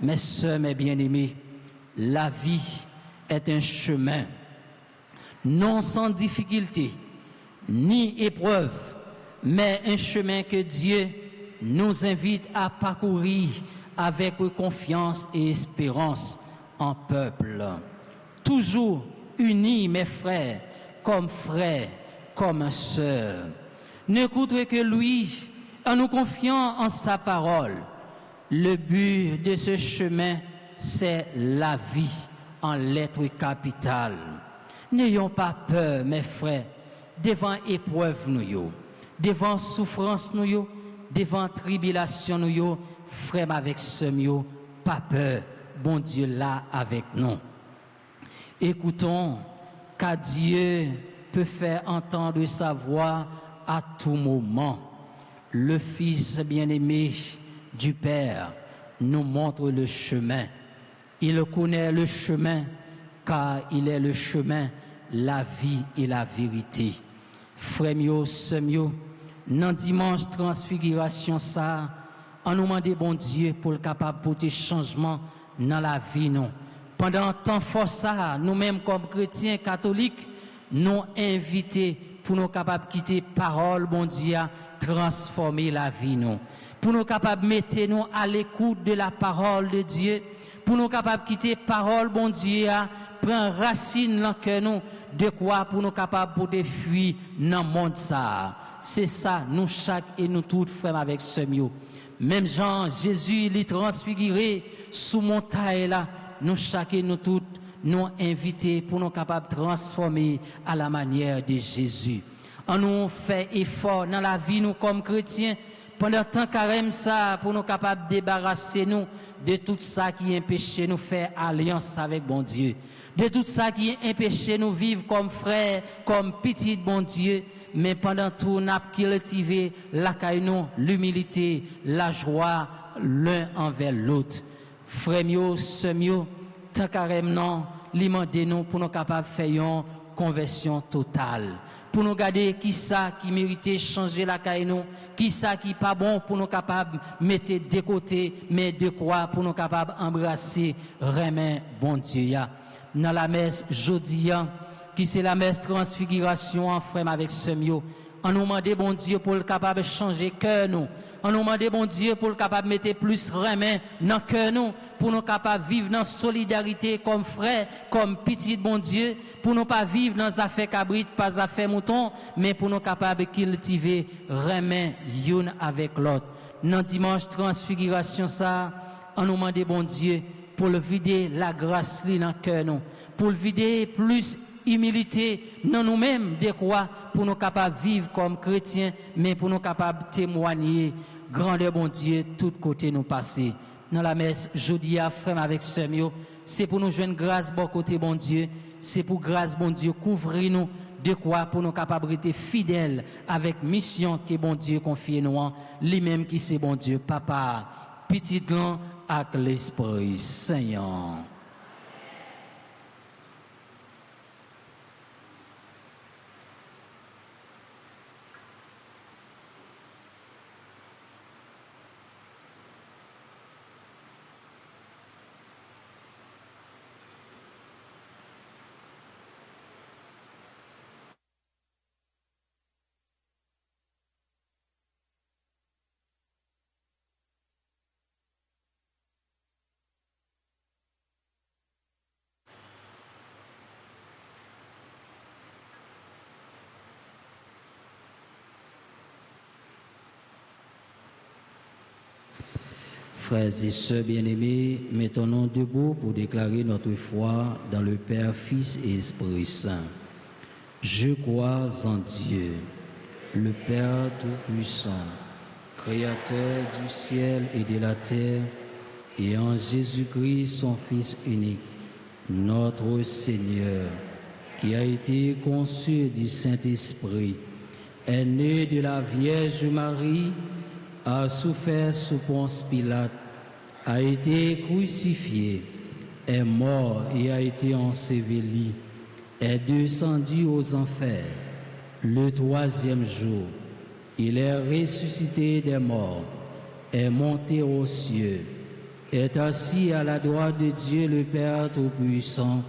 mes sœurs, mes bien-aimés, la vie est un chemin, non sans difficulté, ni épreuve, mais un chemin que Dieu nous invite à parcourir avec confiance et espérance en peuple. Toujours unis, mes frères, comme sœurs. N'écouterons que lui en nous confiant en sa parole. Le but de ce chemin, c'est la vie en lettres capitales. N'ayons pas peur, mes frères, devant épreuve nous, devant souffrance nous, devant tribulation nous, frère avec sœur, pas peur, bon Dieu là avec nous. Écoutons, car Dieu peut faire entendre sa voix à tout moment. Le Fils bien-aimé du Père nous montre le chemin. Il connaît le chemin, car il est le chemin, la vie et la vérité. Frères mio, sœurs mio, dans dimanche transfiguration ça, on nous demande bon Dieu pour le capable porter changement dans la vie nous. Pendant temps fort ça, nous-mêmes comme chrétiens catholiques, nous invités pour nous capables quitter parole bon Dieu, transformer la vie nous. Pour nous capables mettre nous à l'écoute de la parole de Dieu, pour nous capables quitter parole bon Dieu, prendre racine dans cœur nous, de quoi pour nous capables pour des fuir dans le monde ça. C'est ça, nous chaque et nous toutes frères avec ce mieux. Même Jean, Jésus, il est transfiguré sous montagne là, nous chaque et nous toutes nous invités pour nous capables de transformer à la manière de Jésus. On nous fait effort dans la vie nous comme chrétiens pendant tant carême ça pour nous capables de débarrasser nous de tout ça qui empêche nous faire alliance avec bon Dieu, de tout ça qui empêche nous vivre comme frères, comme petits bon Dieu. Mais pendant tout, nous avons cultivé la caïnou, l'humilité, la joie l'un envers l'autre. Frères mio, sœurs mio, tant carême non, l'imandé nous pour nous capables de faire une conversion totale. Pour nous garder qui ça qui méritait changer la caïnou, qui ça qui pas bon pour nous capables mettre de côté, mais de quoi pour nous capables embrasser vraiment bon Dieu. Dans la messe jeudi, qui c'est la messe transfiguration en frère avec ce mieux. On nous demande bon Dieu pour le capable de changer cœur nous. On nous demande bon Dieu pour le capable de mettre plus remède dans cœur nous, pour nous capable de vivre dans solidarité comme frère, comme petit bon Dieu, pour nous pas vivre dans affaires cabrites, pas affaires moutons, mais pour nous capable de cultiver remède une avec l'autre. Dans dimanche transfiguration ça, on nous demande bon Dieu pour le vider la grâce dans cœur nous, pour le vider plus humilité dans nous-mêmes de quoi pour nous capables de vivre comme chrétiens, mais pour nous capables de témoigner grandeur bon Dieu tout côté nous passer. Dans la messe jeudi à frère avec sœur mio, c'est pour nous joindre grâce bon côté bon Dieu, c'est pour grâce bon Dieu couvrir nous de quoi pour nous capables d'être fidèles avec mission que bon Dieu confie nous en lui-même qui c'est bon Dieu papa petit grand avec l'Esprit Saint. Frères et sœurs bien-aimés, mettons-nous debout pour déclarer notre foi dans le Père, Fils et Esprit Saint. Je crois en Dieu, le Père Tout-Puissant, Créateur du ciel et de la terre, et en Jésus-Christ, son Fils unique, notre Seigneur, qui a été conçu du Saint-Esprit, est né de la Vierge Marie, a souffert sous Ponce Pilate, a été crucifié, est mort et a été enseveli, est descendu aux enfers. Le troisième jour, il est ressuscité des morts, est monté aux cieux, est assis à la droite de Dieu le Père Tout-Puissant,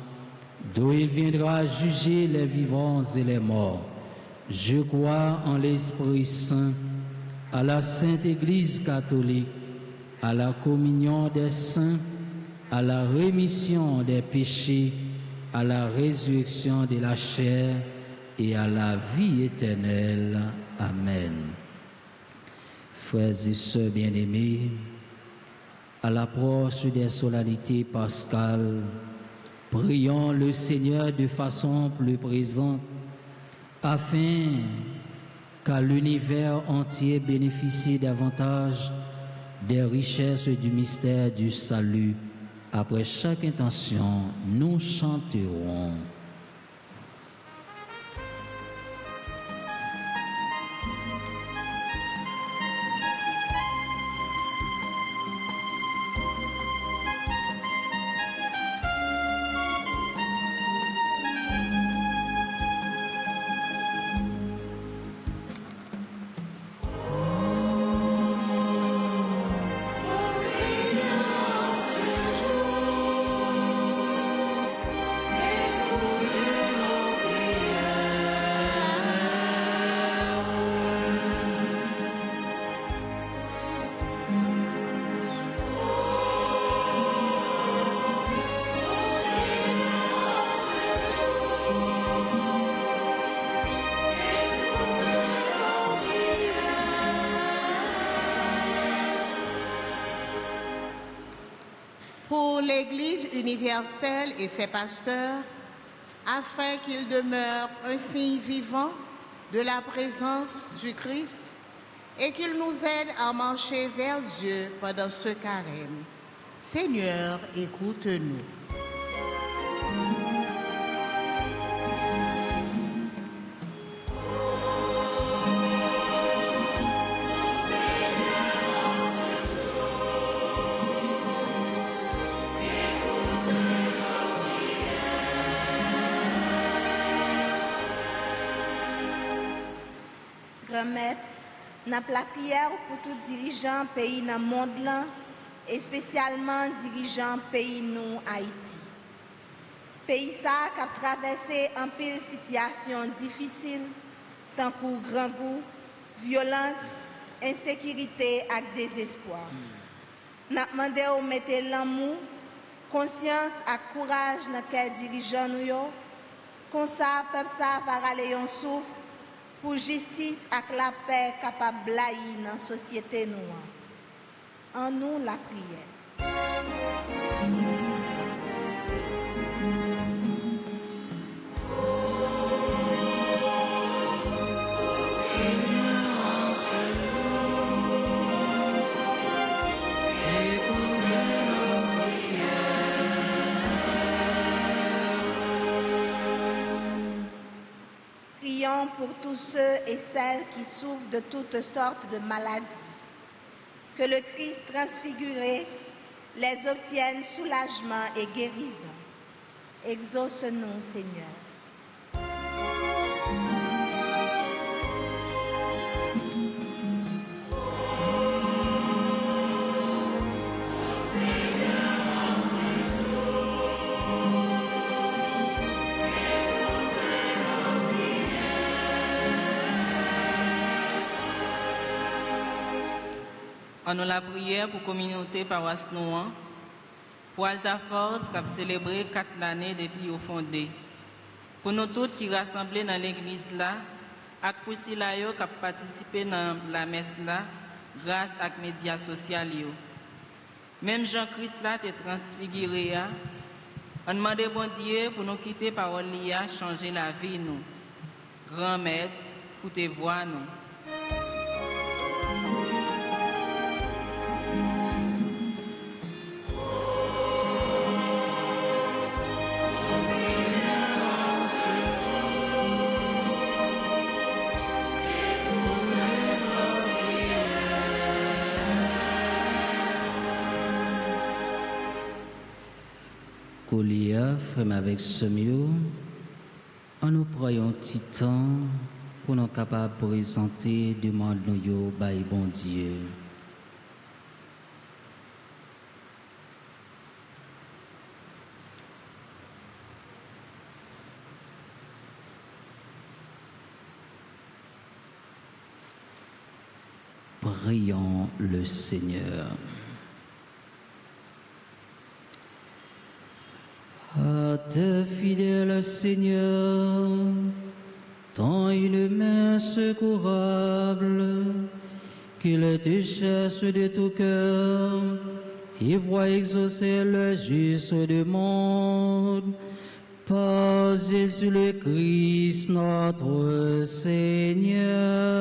d'où il viendra juger les vivants et les morts. Je crois en l'Esprit Saint, à la Sainte Église catholique, à la communion des saints, à la rémission des péchés, à la résurrection de la chair et à la vie éternelle. Amen. Frères et sœurs bien-aimés, à l'approche des solennités pascales, prions le Seigneur de façon plus présente afin qu'à l'univers entier bénéficie davantage des richesses du mystère du salut. Après chaque intention, nous chanterons. Pour l'Église universelle et ses pasteurs, afin qu'ils demeurent un signe vivant de la présence du Christ et qu'ils nous aident à marcher vers Dieu pendant ce carême. Seigneur, écoute-nous. Grand-Maître, n'a la prière pour tout dirigeant pays dans le monde là, et spécialement dirigeant pays nous Haïti. Pays ça qui a traversé un pile situation difficile, tant que grand goût, violence, insécurité et désespoir. N'a demandé de mettre l'amour, conscience et courage dans quel dirigeant nous yo, comme ça peuple ça va aller en souffle pour justice et la paix capable de blayer dans la société noire. En nous la prière. Prions pour tous ceux et celles qui souffrent de toutes sortes de maladies. Que le Christ transfiguré les obtienne soulagement et guérison. Exauce-nous, Seigneur. On nous la prière pour la communauté paroisse Nouan, pour Alta Force qui a célébré 4 années depuis au fondé. Pour nous tous qui rassemblés dans l'église là, et pour ceux qui ont participé dans la messe là, grâce aux médias sociaux. Même Jean-Christ là est transfiguré. On demande bon Dieu pour nous quitter parole liée, changer la vie nous. Grand Maître, écoutez voix nous. Colia, frère avec ce mieux, en nous prenons un petit temps pour nous capables de présenter demande nous by bon Dieu. Prions le Seigneur. À tes fidèles, Seigneur, tends une main secourable, qu'il te cherche de tout cœur et voit exaucer le juste demande. Par Jésus le Christ, notre Seigneur.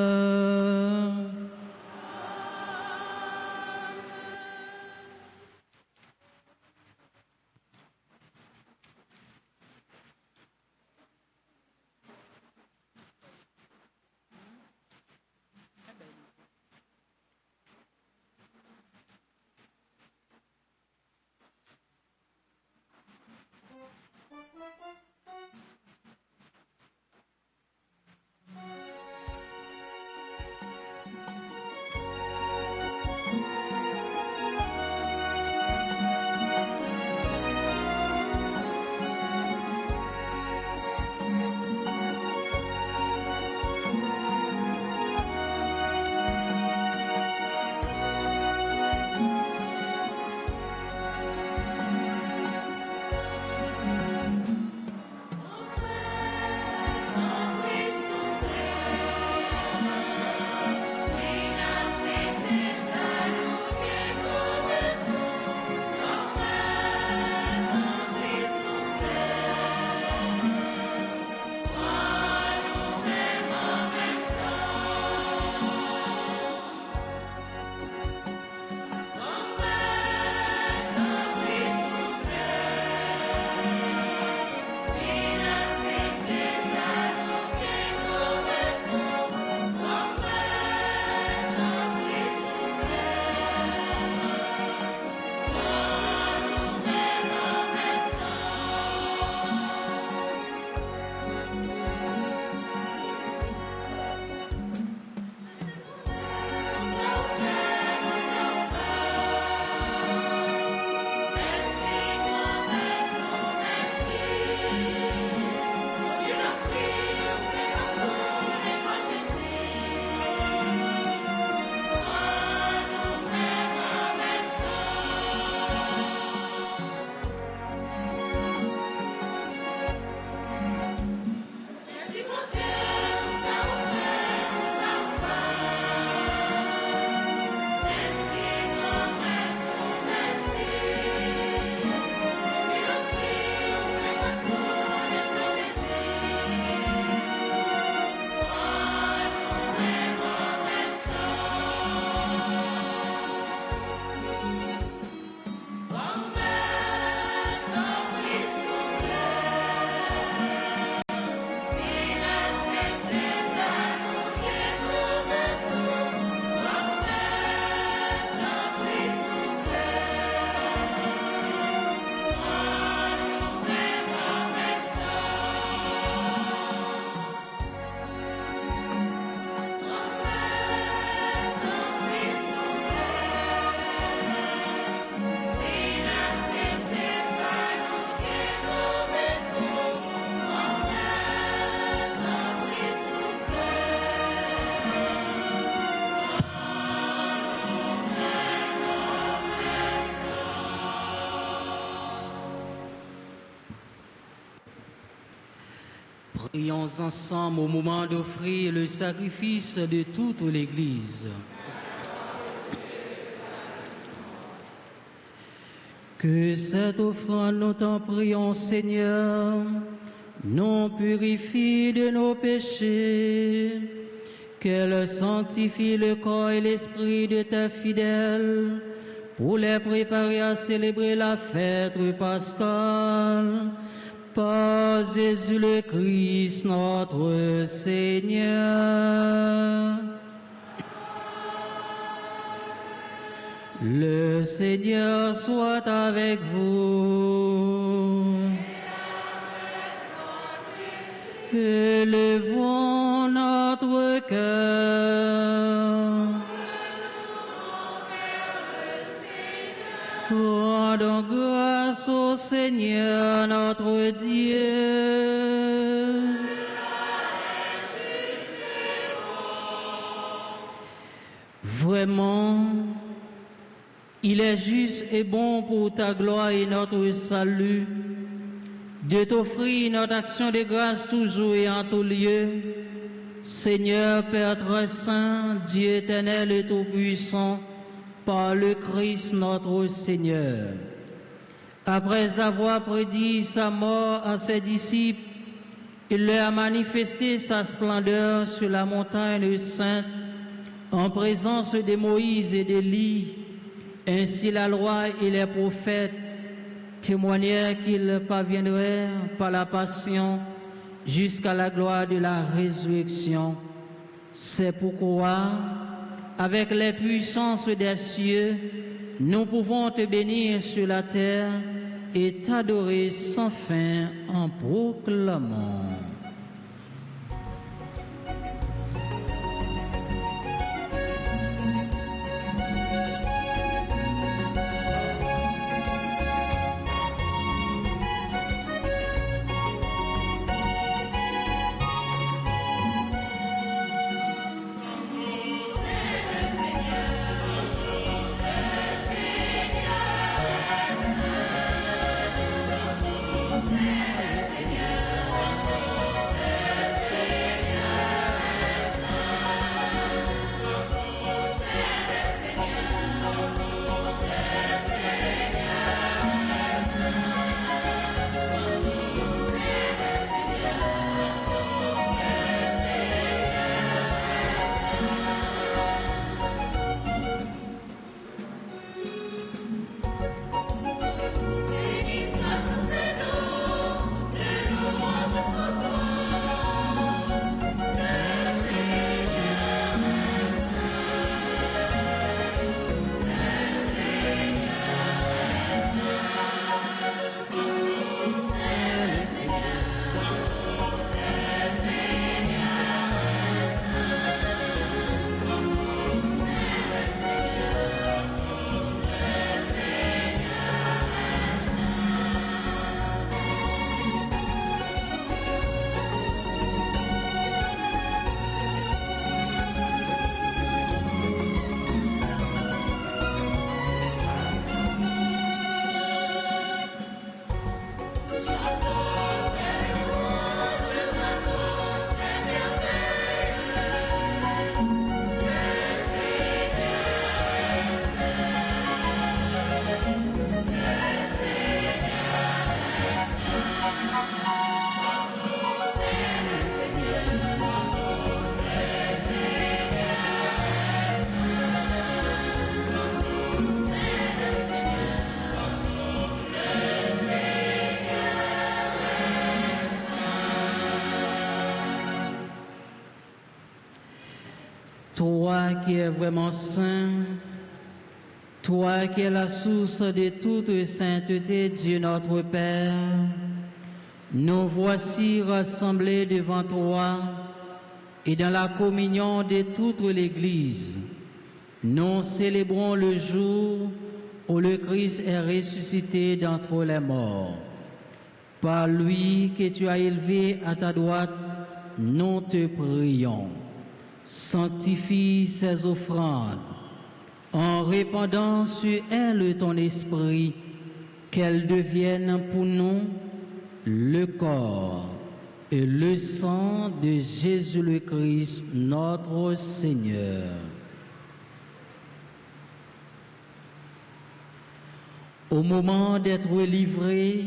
Prions ensemble au moment d'offrir le sacrifice de toute l'Église. Que cette offrande, nous t'en prions, Seigneur, nous purifie de nos péchés, qu'elle sanctifie le corps et l'esprit de tes fidèles, pour les préparer à célébrer la fête pascale. Par Jésus le Christ, notre Seigneur. Le Seigneur soit avec vous. Élevons notre cœur. Rendons grâce au Seigneur notre Dieu. Vraiment, il est juste et bon pour ta gloire et notre salut de t'offrir notre action de grâce toujours et en tout lieu, Seigneur Père très saint, Dieu éternel et tout-puissant, par le Christ notre Seigneur. Après avoir prédit sa mort à ses disciples, il leur a manifesté sa splendeur sur la montagne sainte, en présence de Moïse et d'Élie. Ainsi la loi et les prophètes témoignèrent qu'il parviendrait par la passion jusqu'à la gloire de la résurrection. C'est pourquoi, avec les puissances des cieux, nous pouvons te bénir sur la terre et t'adorer sans fin en proclamant. Toi qui es vraiment saint, toi qui es la source de toute sainteté, Dieu notre Père, nous voici rassemblés devant toi et dans la communion de toute l'Église. Nous célébrons le jour où le Christ est ressuscité d'entre les morts. Par lui que tu as élevé à ta droite, nous te prions. Sanctifie ces offrandes en répandant sur elles ton esprit, qu'elles deviennent pour nous le corps et le sang de Jésus le Christ, notre Seigneur. Au moment d'être livré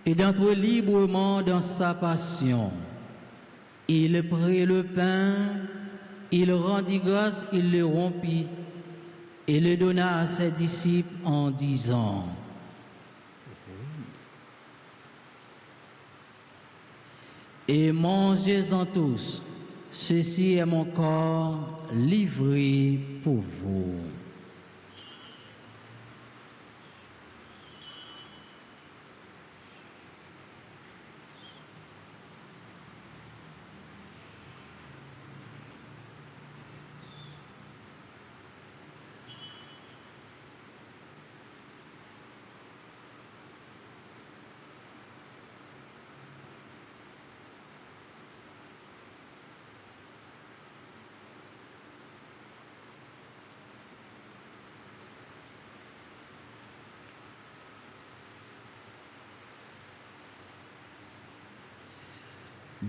et d'entrer librement dans sa passion, il prit le pain, il rendit grâce, il le rompit et le donna à ses disciples en disant: et mangez-en tous, ceci est mon corps livré pour vous.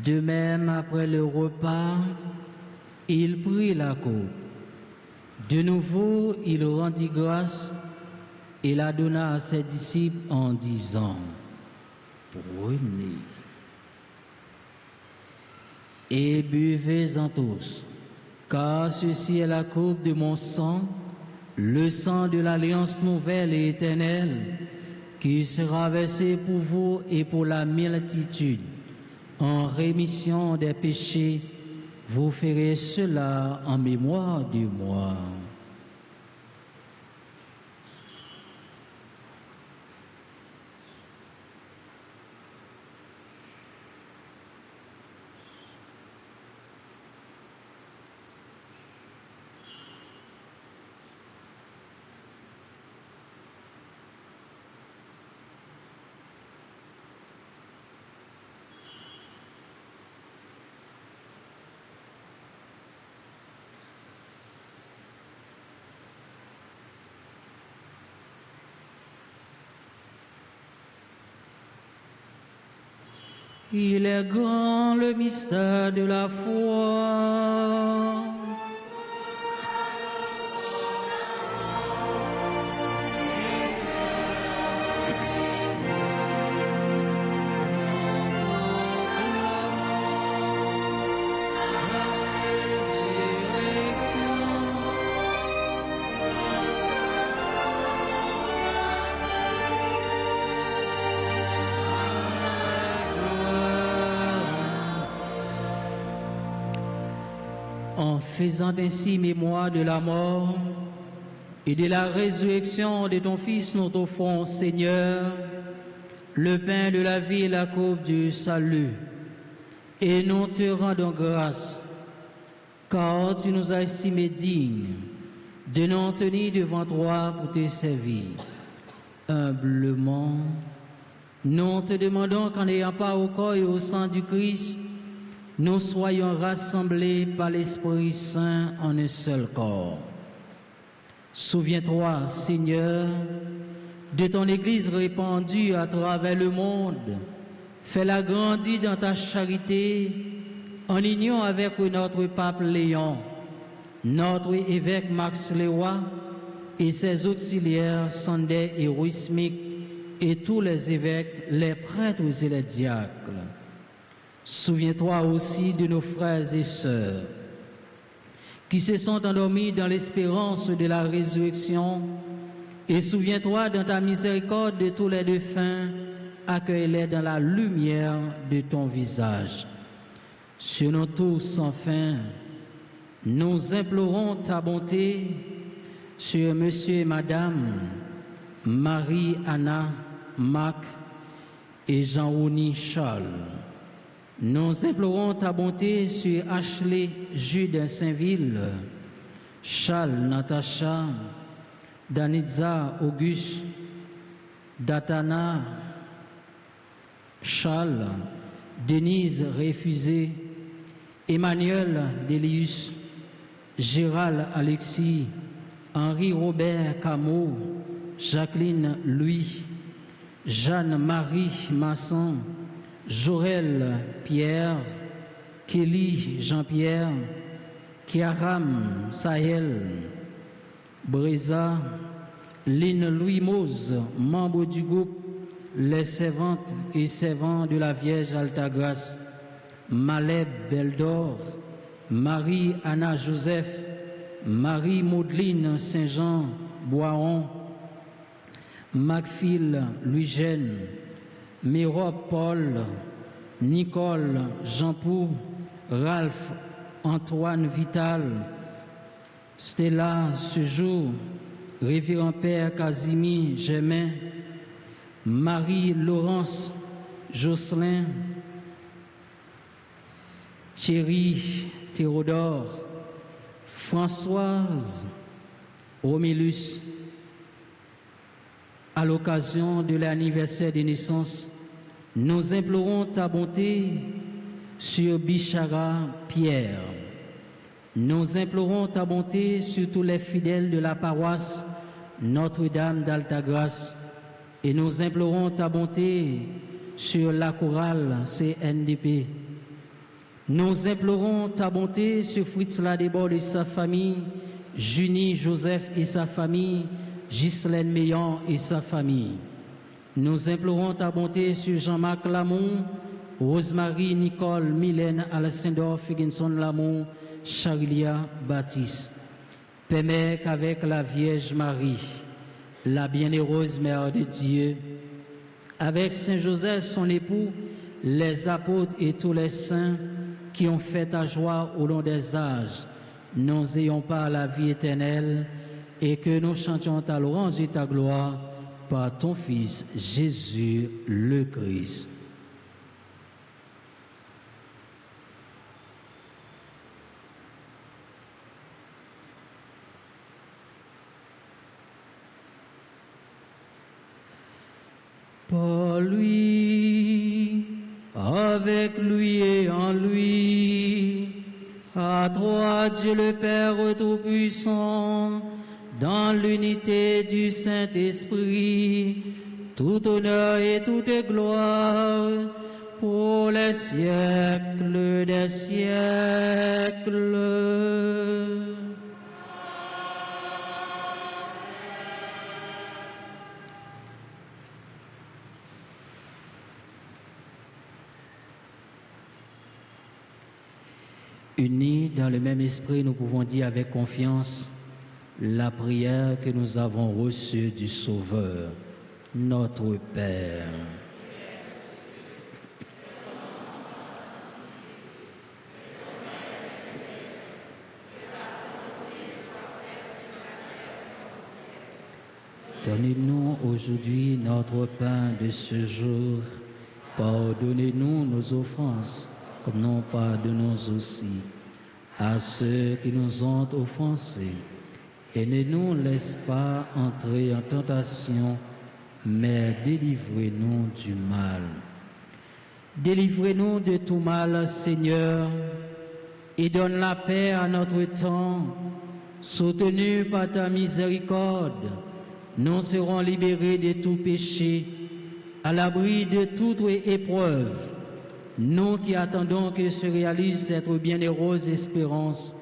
De même, après le repas, il prit la coupe. De nouveau, il rendit grâce et la donna à ses disciples en disant, « Prenez et buvez-en tous, car ceci est la coupe de mon sang, le sang de l'alliance nouvelle et éternelle, qui sera versé pour vous et pour la multitude, en rémission des péchés. Vous ferez cela en mémoire de moi. » Il est grand le mystère de la foi. En faisant ainsi mémoire de la mort et de la résurrection de ton Fils, nous t'offrons, Seigneur, le pain de la vie et la coupe du salut. Et nous te rendons grâce, car tu nous as estimés dignes de nous tenir devant toi pour te servir. Humblement, nous te demandons qu'en n'ayant pas au corps et au sang du Christ, nous soyons rassemblés par l'Esprit Saint en un seul corps. Souviens-toi, Seigneur, de ton Église répandue à travers le monde. Fais-la grandir dans ta charité, en union avec notre pape Léon, notre évêque Max Léoy et ses auxiliaires Sandé et Ruismic, et tous les évêques, les prêtres et les diacres. Souviens-toi aussi de nos frères et sœurs qui se sont endormis dans l'espérance de la résurrection, et souviens-toi dans ta miséricorde de tous les défunts, accueille-les dans la lumière de ton visage. Sur nous tous, enfin, nous implorons ta bonté sur Monsieur et Madame Marie, Anna, Marc et Jean-Rouni Charles. Nous implorons ta bonté sur Ashley, Jude Saint-Ville, Charles, Natacha, Danitza, Auguste, Datana, Charles, Denise Réfusé, Emmanuel Délius, Gérald Alexis, Henri-Robert Cameau, Jacqueline Louis, Jeanne-Marie Masson, Jorel Pierre, Kelly Jean-Pierre, Kiaram Sahel, Breza, Lynn Louis Mose, membre du groupe Les Servantes et Servants de la Vierge Altagrace, Maleb Beldor, Marie-Anna Joseph, Marie-Maudeline Saint-Jean Boiron, Macphil Louis-Gène, Mérop Paul, Nicole Jean-Pou, Ralph Antoine Vital, Stella Sejour, Révérend Père Casimir Germain, Marie-Laurence Jocelyn, Thierry Théodore, Françoise Romélus. À l'occasion de l'anniversaire de naissance, nous implorons ta bonté sur Bichara Pierre. Nous implorons ta bonté sur tous les fidèles de la paroisse Notre-Dame d'Altagrace, et nous implorons ta bonté sur la chorale CNDP, Nous implorons ta bonté sur Fritz Ladebord et sa famille, Junie Joseph et sa famille, Ghislaine Meillan et sa famille. Nous implorons ta bonté sur Jean-Marc Lamont, Rosemary Nicole Mylène Alcindor Higginson Lamont, Charilia Baptiste. Permets qu'avec la Vierge Marie, la bienheureuse Mère de Dieu, avec Saint Joseph son époux, les apôtres et tous les saints qui ont fait ta joie au long des âges, nous ayons pas la vie éternelle et que nous chantions ta louange et ta gloire par ton Fils Jésus le Christ. Par lui, avec lui et en lui, à toi Dieu le Père Tout-Puissant, dans l'unité du Saint-Esprit, tout honneur et toute gloire pour les siècles des siècles. Unis dans le même esprit, nous pouvons dire avec confiance la prière que nous avons reçue du Sauveur, notre Père. Donnez-nous aujourd'hui notre pain de ce jour. Pardonnez-nous nos offenses, comme nous pardonnons aussi à ceux qui nous ont offensés. Et ne nous laisse pas entrer en tentation, mais délivrez-nous du mal. Délivrez-nous de tout mal, Seigneur, et donne la paix à notre temps. Soutenus par ta miséricorde, nous serons libérés de tout péché, à l'abri de toute épreuve. Nous qui attendons que se réalise cette bienheureuse espérance,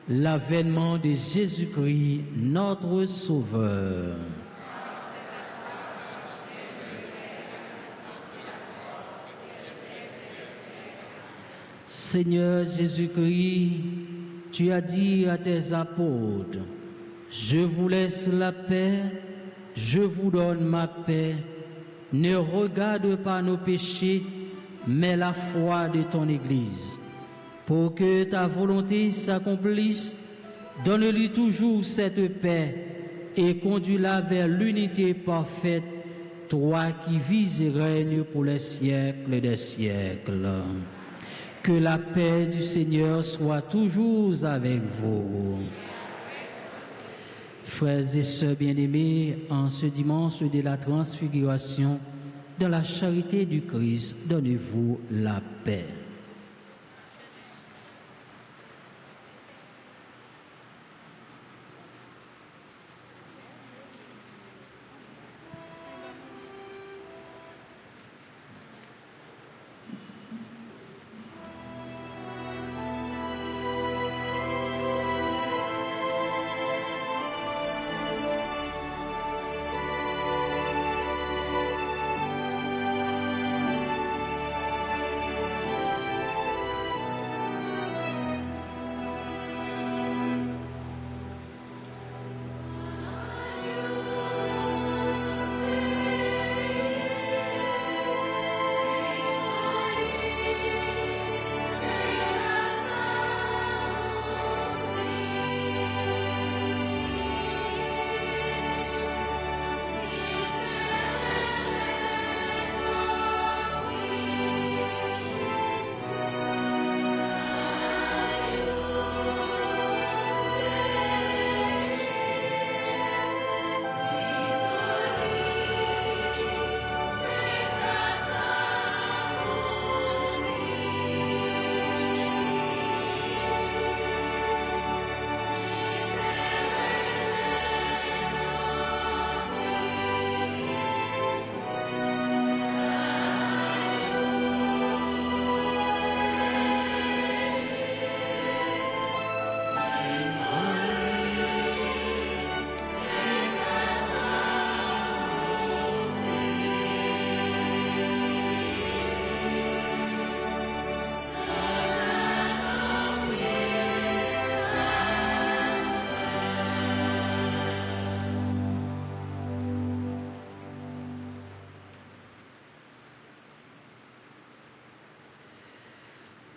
l'avènement de Jésus-Christ, notre Sauveur. Seigneur Jésus-Christ, tu as dit à tes apôtres, « Je vous laisse la paix, je vous donne ma paix. Ne regarde pas nos péchés, mais la foi de ton Église. Pour que ta volonté s'accomplisse, donne-lui toujours cette paix et conduis-la vers l'unité parfaite, toi qui vis et règnes pour les siècles des siècles. Que la paix du Seigneur soit toujours avec vous. Frères et sœurs bien-aimés, en ce dimanche de la transfiguration, dans la charité du Christ, donnez-vous la paix.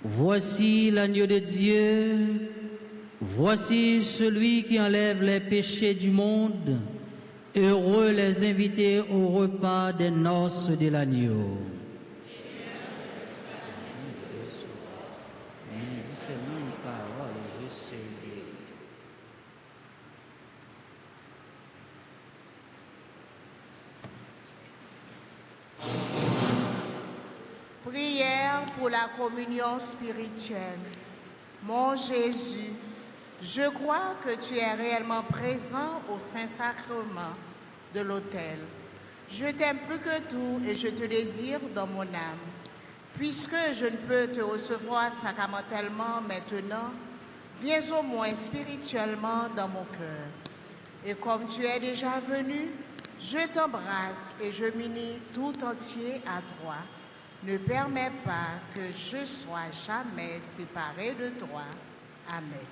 Voici l'agneau de Dieu, voici celui qui enlève les péchés du monde. Heureux les invités au repas des noces de l'agneau. Prière pour la communion spirituelle. Mon Jésus, je crois que tu es réellement présent au Saint-Sacrement de l'autel. Je t'aime plus que tout et je te désire dans mon âme. Puisque je ne peux te recevoir sacramentellement maintenant, viens au moins spirituellement dans mon cœur. Et comme tu es déjà venu, je t'embrasse et je m'unis tout entier à toi. Ne permets pas que je sois jamais séparé de toi. Amen.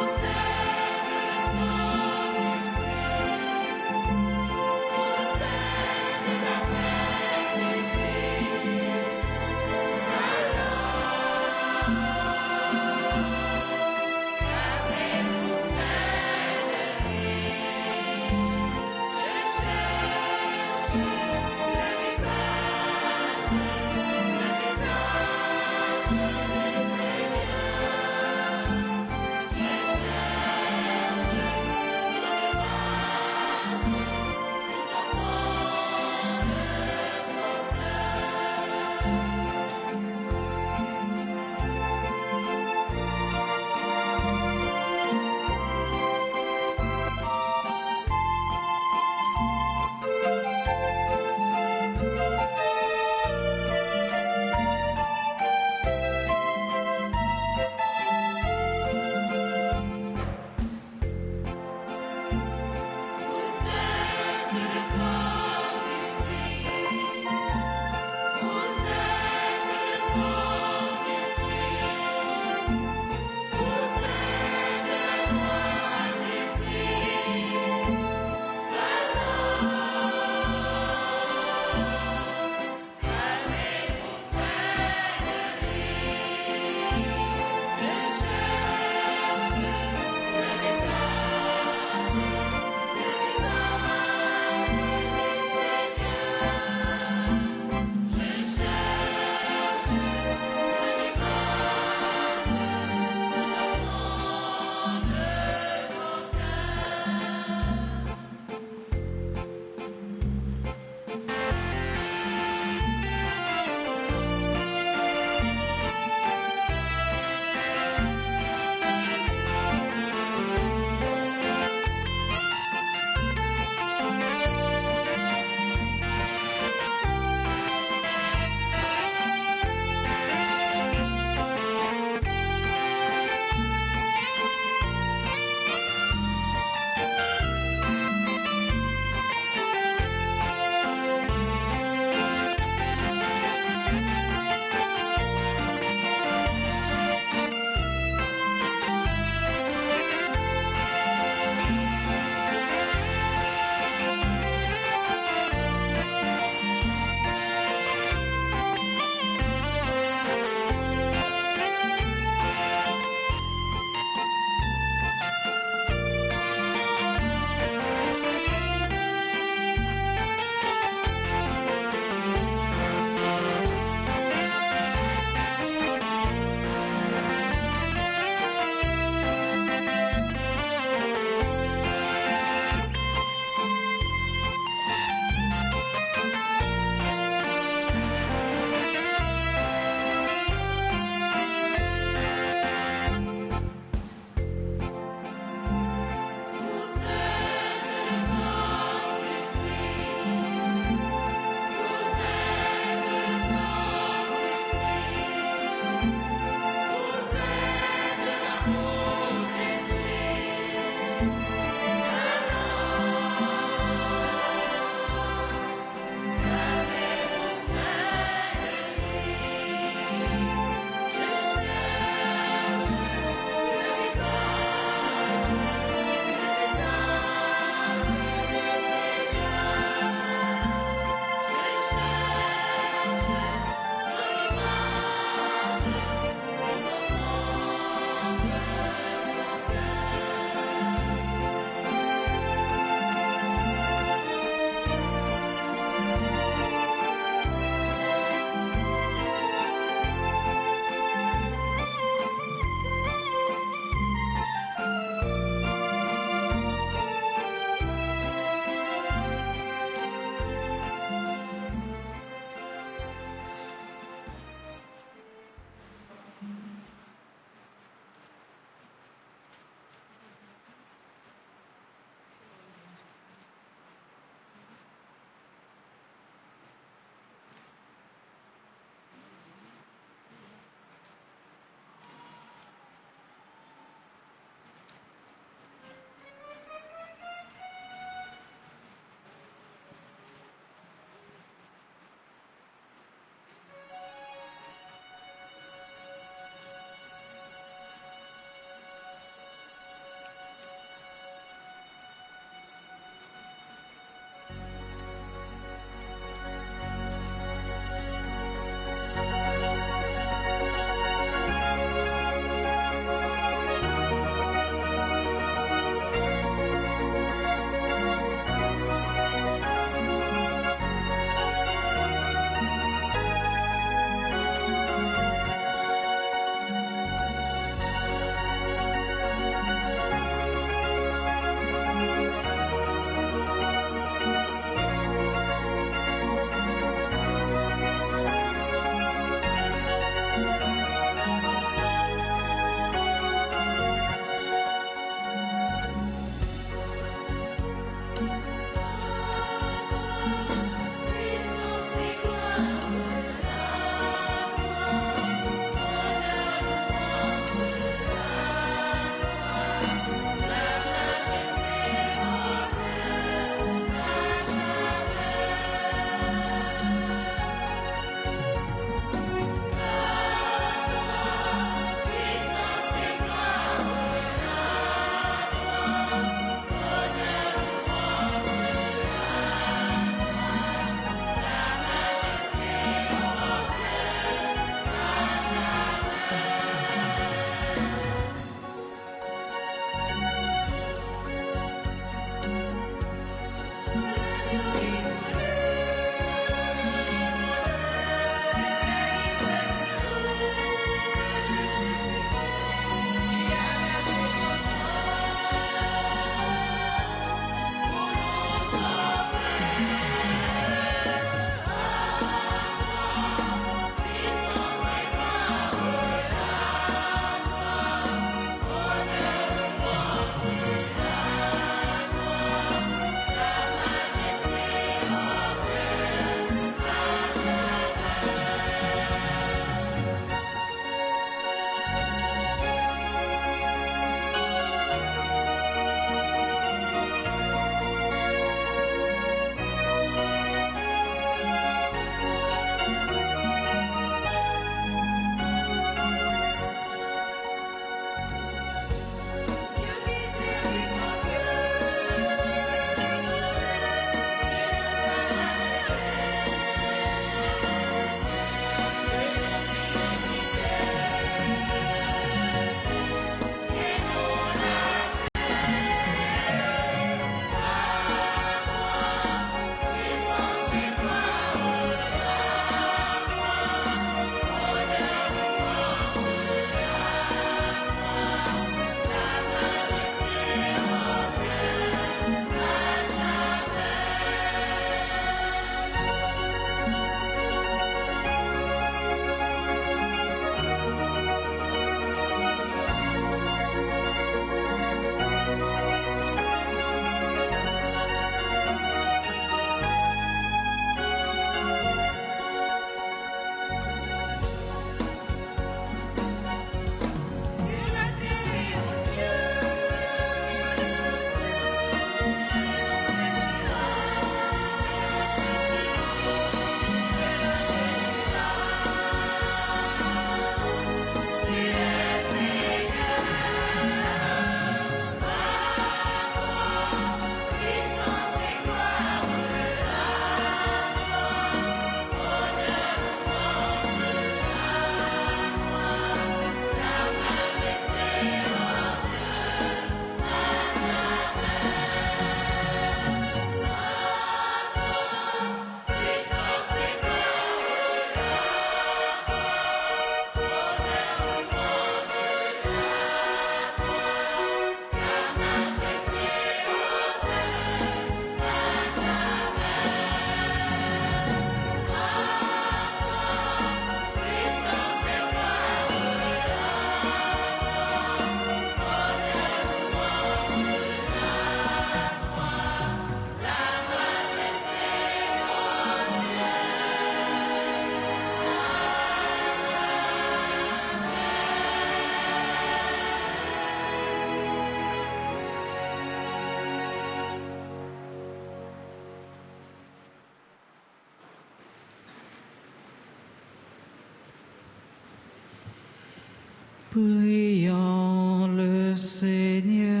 Prions le Seigneur.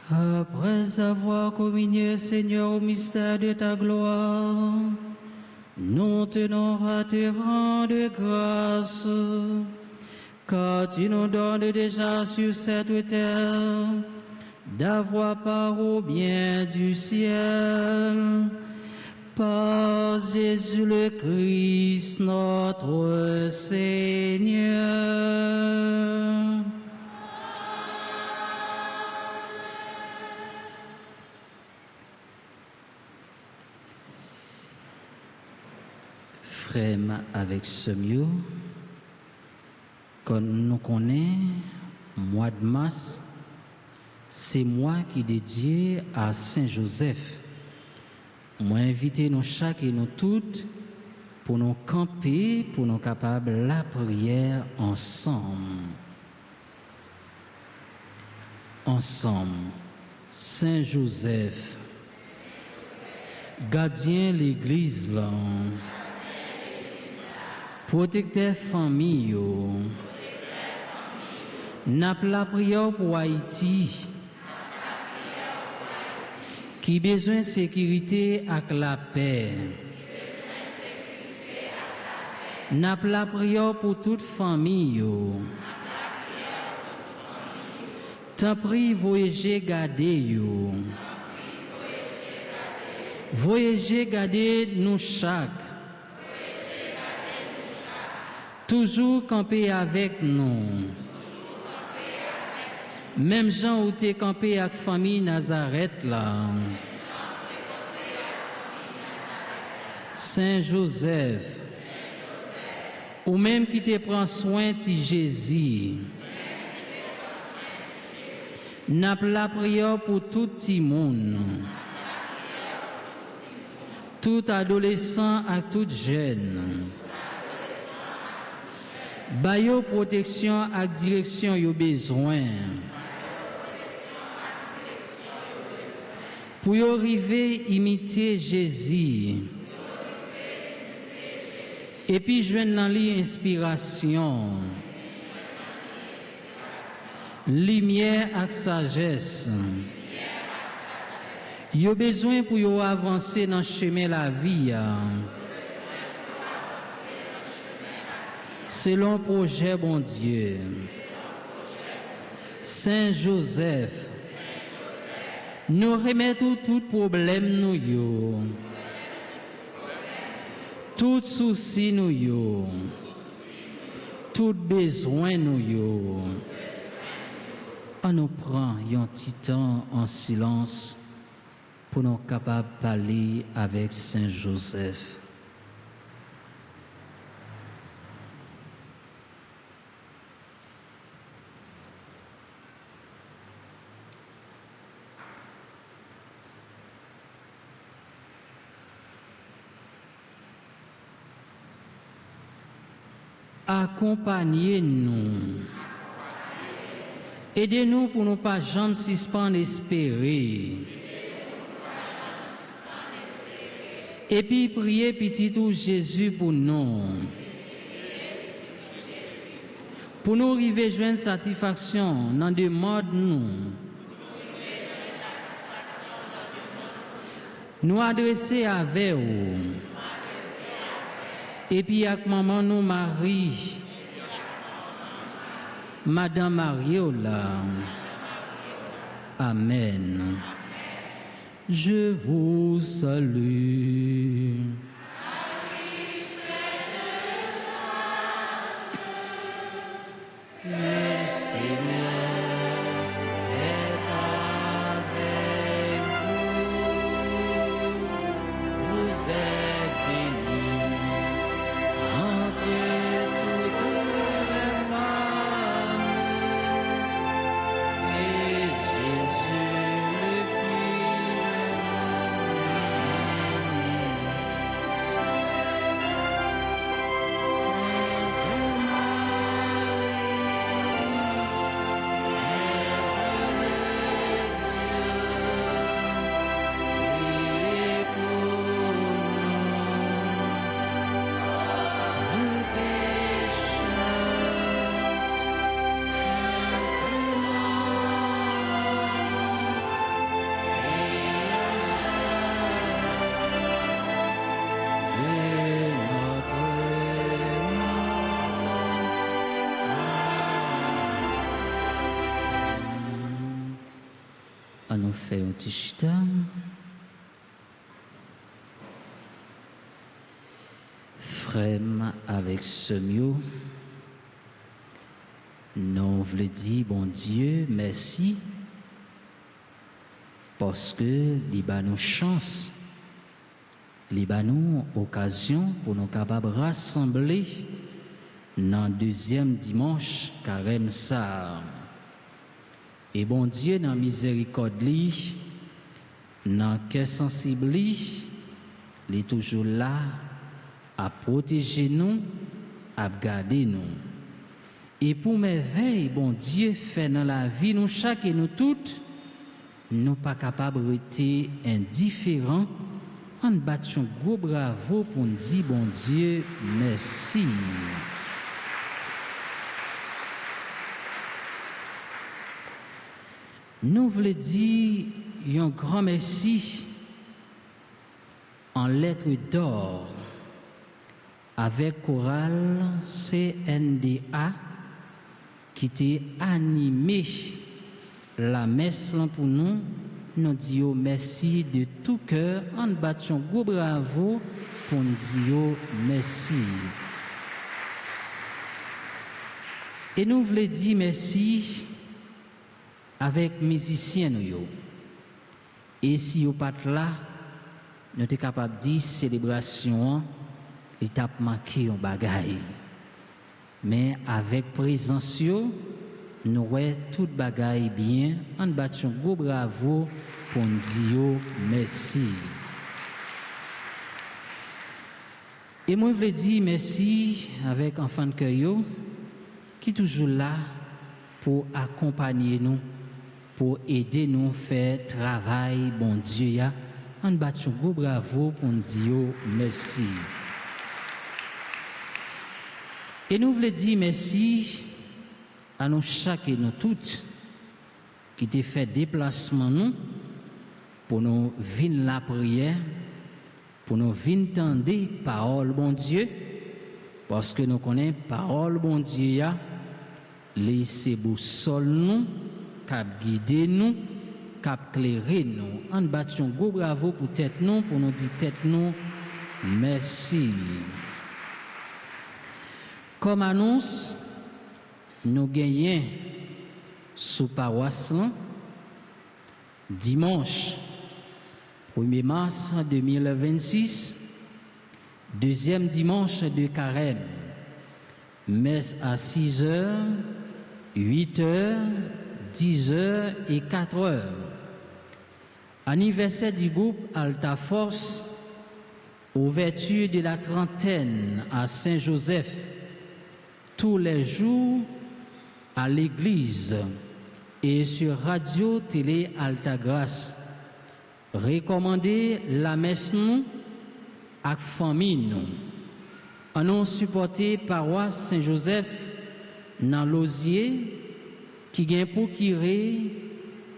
Après avoir communié, Seigneur, au mystère de ta gloire, nous tenons à te rendre grâce, car tu nous donnes déjà sur cette terre d'avoir part au bien du ciel. Par Jésus le Christ, notre Seigneur. Frère avec ce mieux, quand nous connaissons mois de mars, c'est moi qui dédié à Saint Joseph. Moi inviter nous chaque et nous toutes pour nous camper, pour nous capables la prière ensemble. Ensemble, Saint Joseph, gardien l'Église là, protecteur famille, n'a pas la prière pour Haïti. Qui besoin de sécurité avec la paix. N'a pas la prière pour toute famille. Tant prie voyager garder. Voyager garder nous chaque. Toujours camper avec nous. Même Jean où t'es campé avec famille Nazareth là. Saint Joseph. Ou même qui te prend soin de Jésus. N'a pas la prière pour tout petit monde. Tout adolescent et tout jeune. Bayo protection et direction yo besoin. Pour y arriver imiter Jésus. Et puis joindre dans l'inspiration. Lumière et sagesse. Yo besoin pour yo avancer dans le chemin la vie. Selon projet bon Dieu. Saint Joseph. Nous remettons tout problème nous yo. Tout souci nous yo. Tout besoin nous yo. On nous prend un petit temps en silence pour nous capables de parler avec Saint Joseph. Accompagnez-nous. Aidez-nous pour ne pas jamais suspendre espérer. Et puis priez petit tout Jésus pour nous. Pour nous arriver à joindre satisfaction dans le monde nous. Nous adresser avec vous. Et puis avec maman nous Marie, Madame Mariola. Amen. Je vous salue. Le Seigneur est avec vous. Vous êtes bénie entre toutes les femmes. Et Jésus, le Fils de à nous faire un petit chita. Frère avec ce mieux, nous voulons dire, bon Dieu, merci, parce que il a nous chance, il a nous occasion pour nous capables de rassembler dans le deuxième dimanche carême ça. Et bon Dieu, dans la miséricorde, dans le cœur sensible, il est toujours là à protéger nous, à garder nous. Et pour merveille, bon Dieu fait dans la vie, nous chaque et nous toutes, nous pas capables d'être indifférents. On bat un gros bravo pour nous dire, bon Dieu, merci. Nous voulons dire un grand merci en lettres d'or avec chorale CNDA qui t'a animé la messe pour nous. Nous disons merci de tout cœur. En battant gros bravo pour nous dire merci. Et nous voulons dire merci avec musiciens nous. Et si vous pas là, nous sommes capables de dire célébration, il t'a manqué un bagaille. Mais avec présence, nous voyons tout bagaille bien. En battant gros bravo pour nous dire merci. Et moi, je veux dire merci avec enfant de cœur qui est toujours là pour accompagner nous, pour aider nous à faire travail, bon Dieu. En battant gros bravo pour nous dire merci. Et nous voulons dire merci à nous chaque et nous toutes qui t'ont fait déplacement nous pour nous venir la prière, pour nous venir tendre parole bon Dieu, parce que nous connaissons parole bon Dieu, laissez boussole nous, cap guider nous, cap clairer nous. En battant gros bravo pour tête nous, pour nous dire tête nous, merci. Comme annonce, nous gagnons sous paroisse dimanche 1er mars 2026, deuxième dimanche de carême, messe à 6h, 8h, 10h et 4h. Anniversaire du groupe Alta Force, ouverture de la trentaine à Saint-Joseph, tous les jours à l'église et sur radio télé Alta Grâce. Recommander la messe nous à famille nous. En ont supporté paroisse Saint-Joseph dans l'Osier qui vient pour curé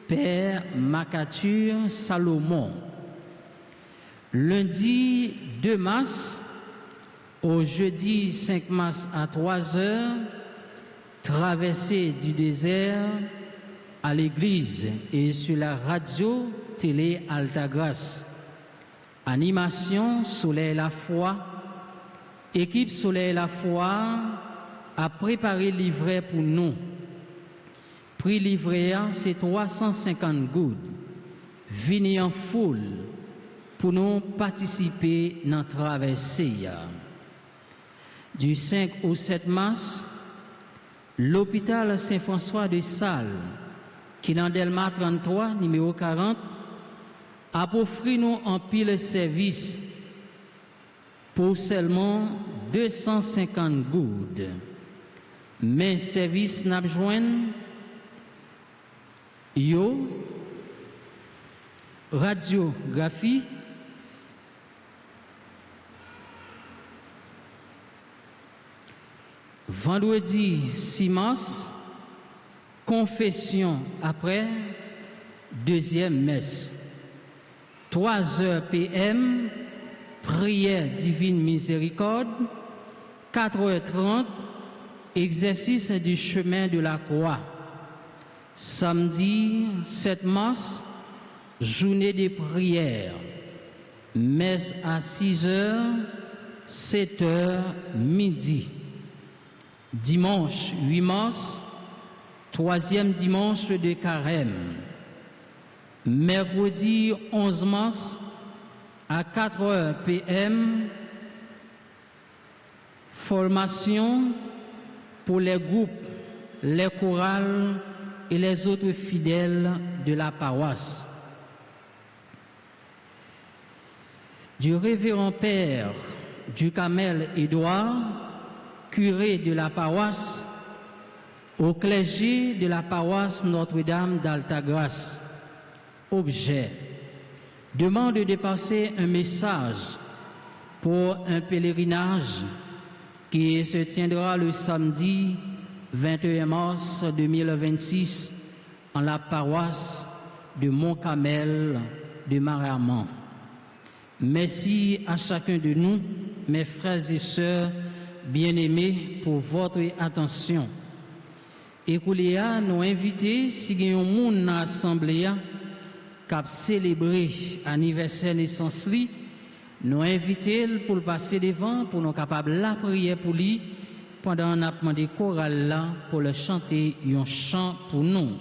Père Macature Salomon. Lundi 2 mars au jeudi 5 mars à 3h, traversée du désert à l'église et sur la radio télé Alta Grâce. Animation Soleil la foi. Équipe Soleil la foi a préparé livret pour nous. Prix livret c'est 350 gouttes. Venez en foule pour nous participer dans la traversée. Du 5 au 7 mars, l'hôpital Saint-François de Sales, qui est dans Delma 33, numéro 40, a offert nous en pile service pour seulement 250 gouttes. Mais service n'a besoin radiographie, vendredi 6 mars, confession après, deuxième messe. 3h PM, prière divine miséricorde. 4h30, exercice du chemin de la croix. Samedi 7 mars, journée de prière, messe à 6h, 7h, midi. Dimanche 8 mars, 3e dimanche de carême. Mercredi 11 mars, à 4h p.m., formation pour les groupes, les chorales et les autres fidèles de la paroisse. Du révérend père Ducamel Édouard, curé de la paroisse, au clergé de la paroisse Notre-Dame d'Altagrace. Objet: demande de passer un message pour un pèlerinage qui se tiendra le samedi 21 mars 2026 en la paroisse de Mont-Carmel de Maramont. Merci à chacun de nous, mes frères et sœurs bien-aimés, pour votre attention. Et Kouléa nous invite, si nous avons une assemblée qui a célébré l'anniversaire de naissance, nous invitons pour passer devant, pour nous capables de la prière pour lui, pendant qu'on a demandé chorale là, pour le chanter un chant pour nous.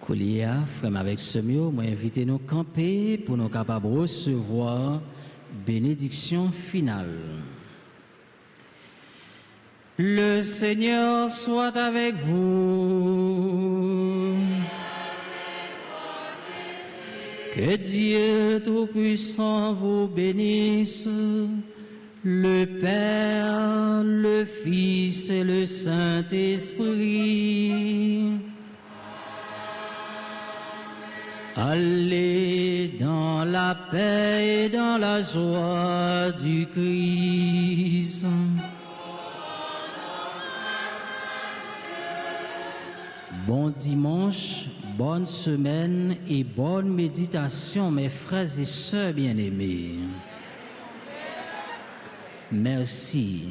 Koulia, frère avec Semio, moi invité nous camper pour nous capables de recevoir bénédiction finale. Le Seigneur soit avec vous. Que Dieu Tout-Puissant vous bénisse, le Père, le Fils et le Saint-Esprit. Allez dans la paix et dans la joie du Christ. Bon dimanche, bonne semaine et bonne méditation, mes frères et sœurs bien-aimés. Merci.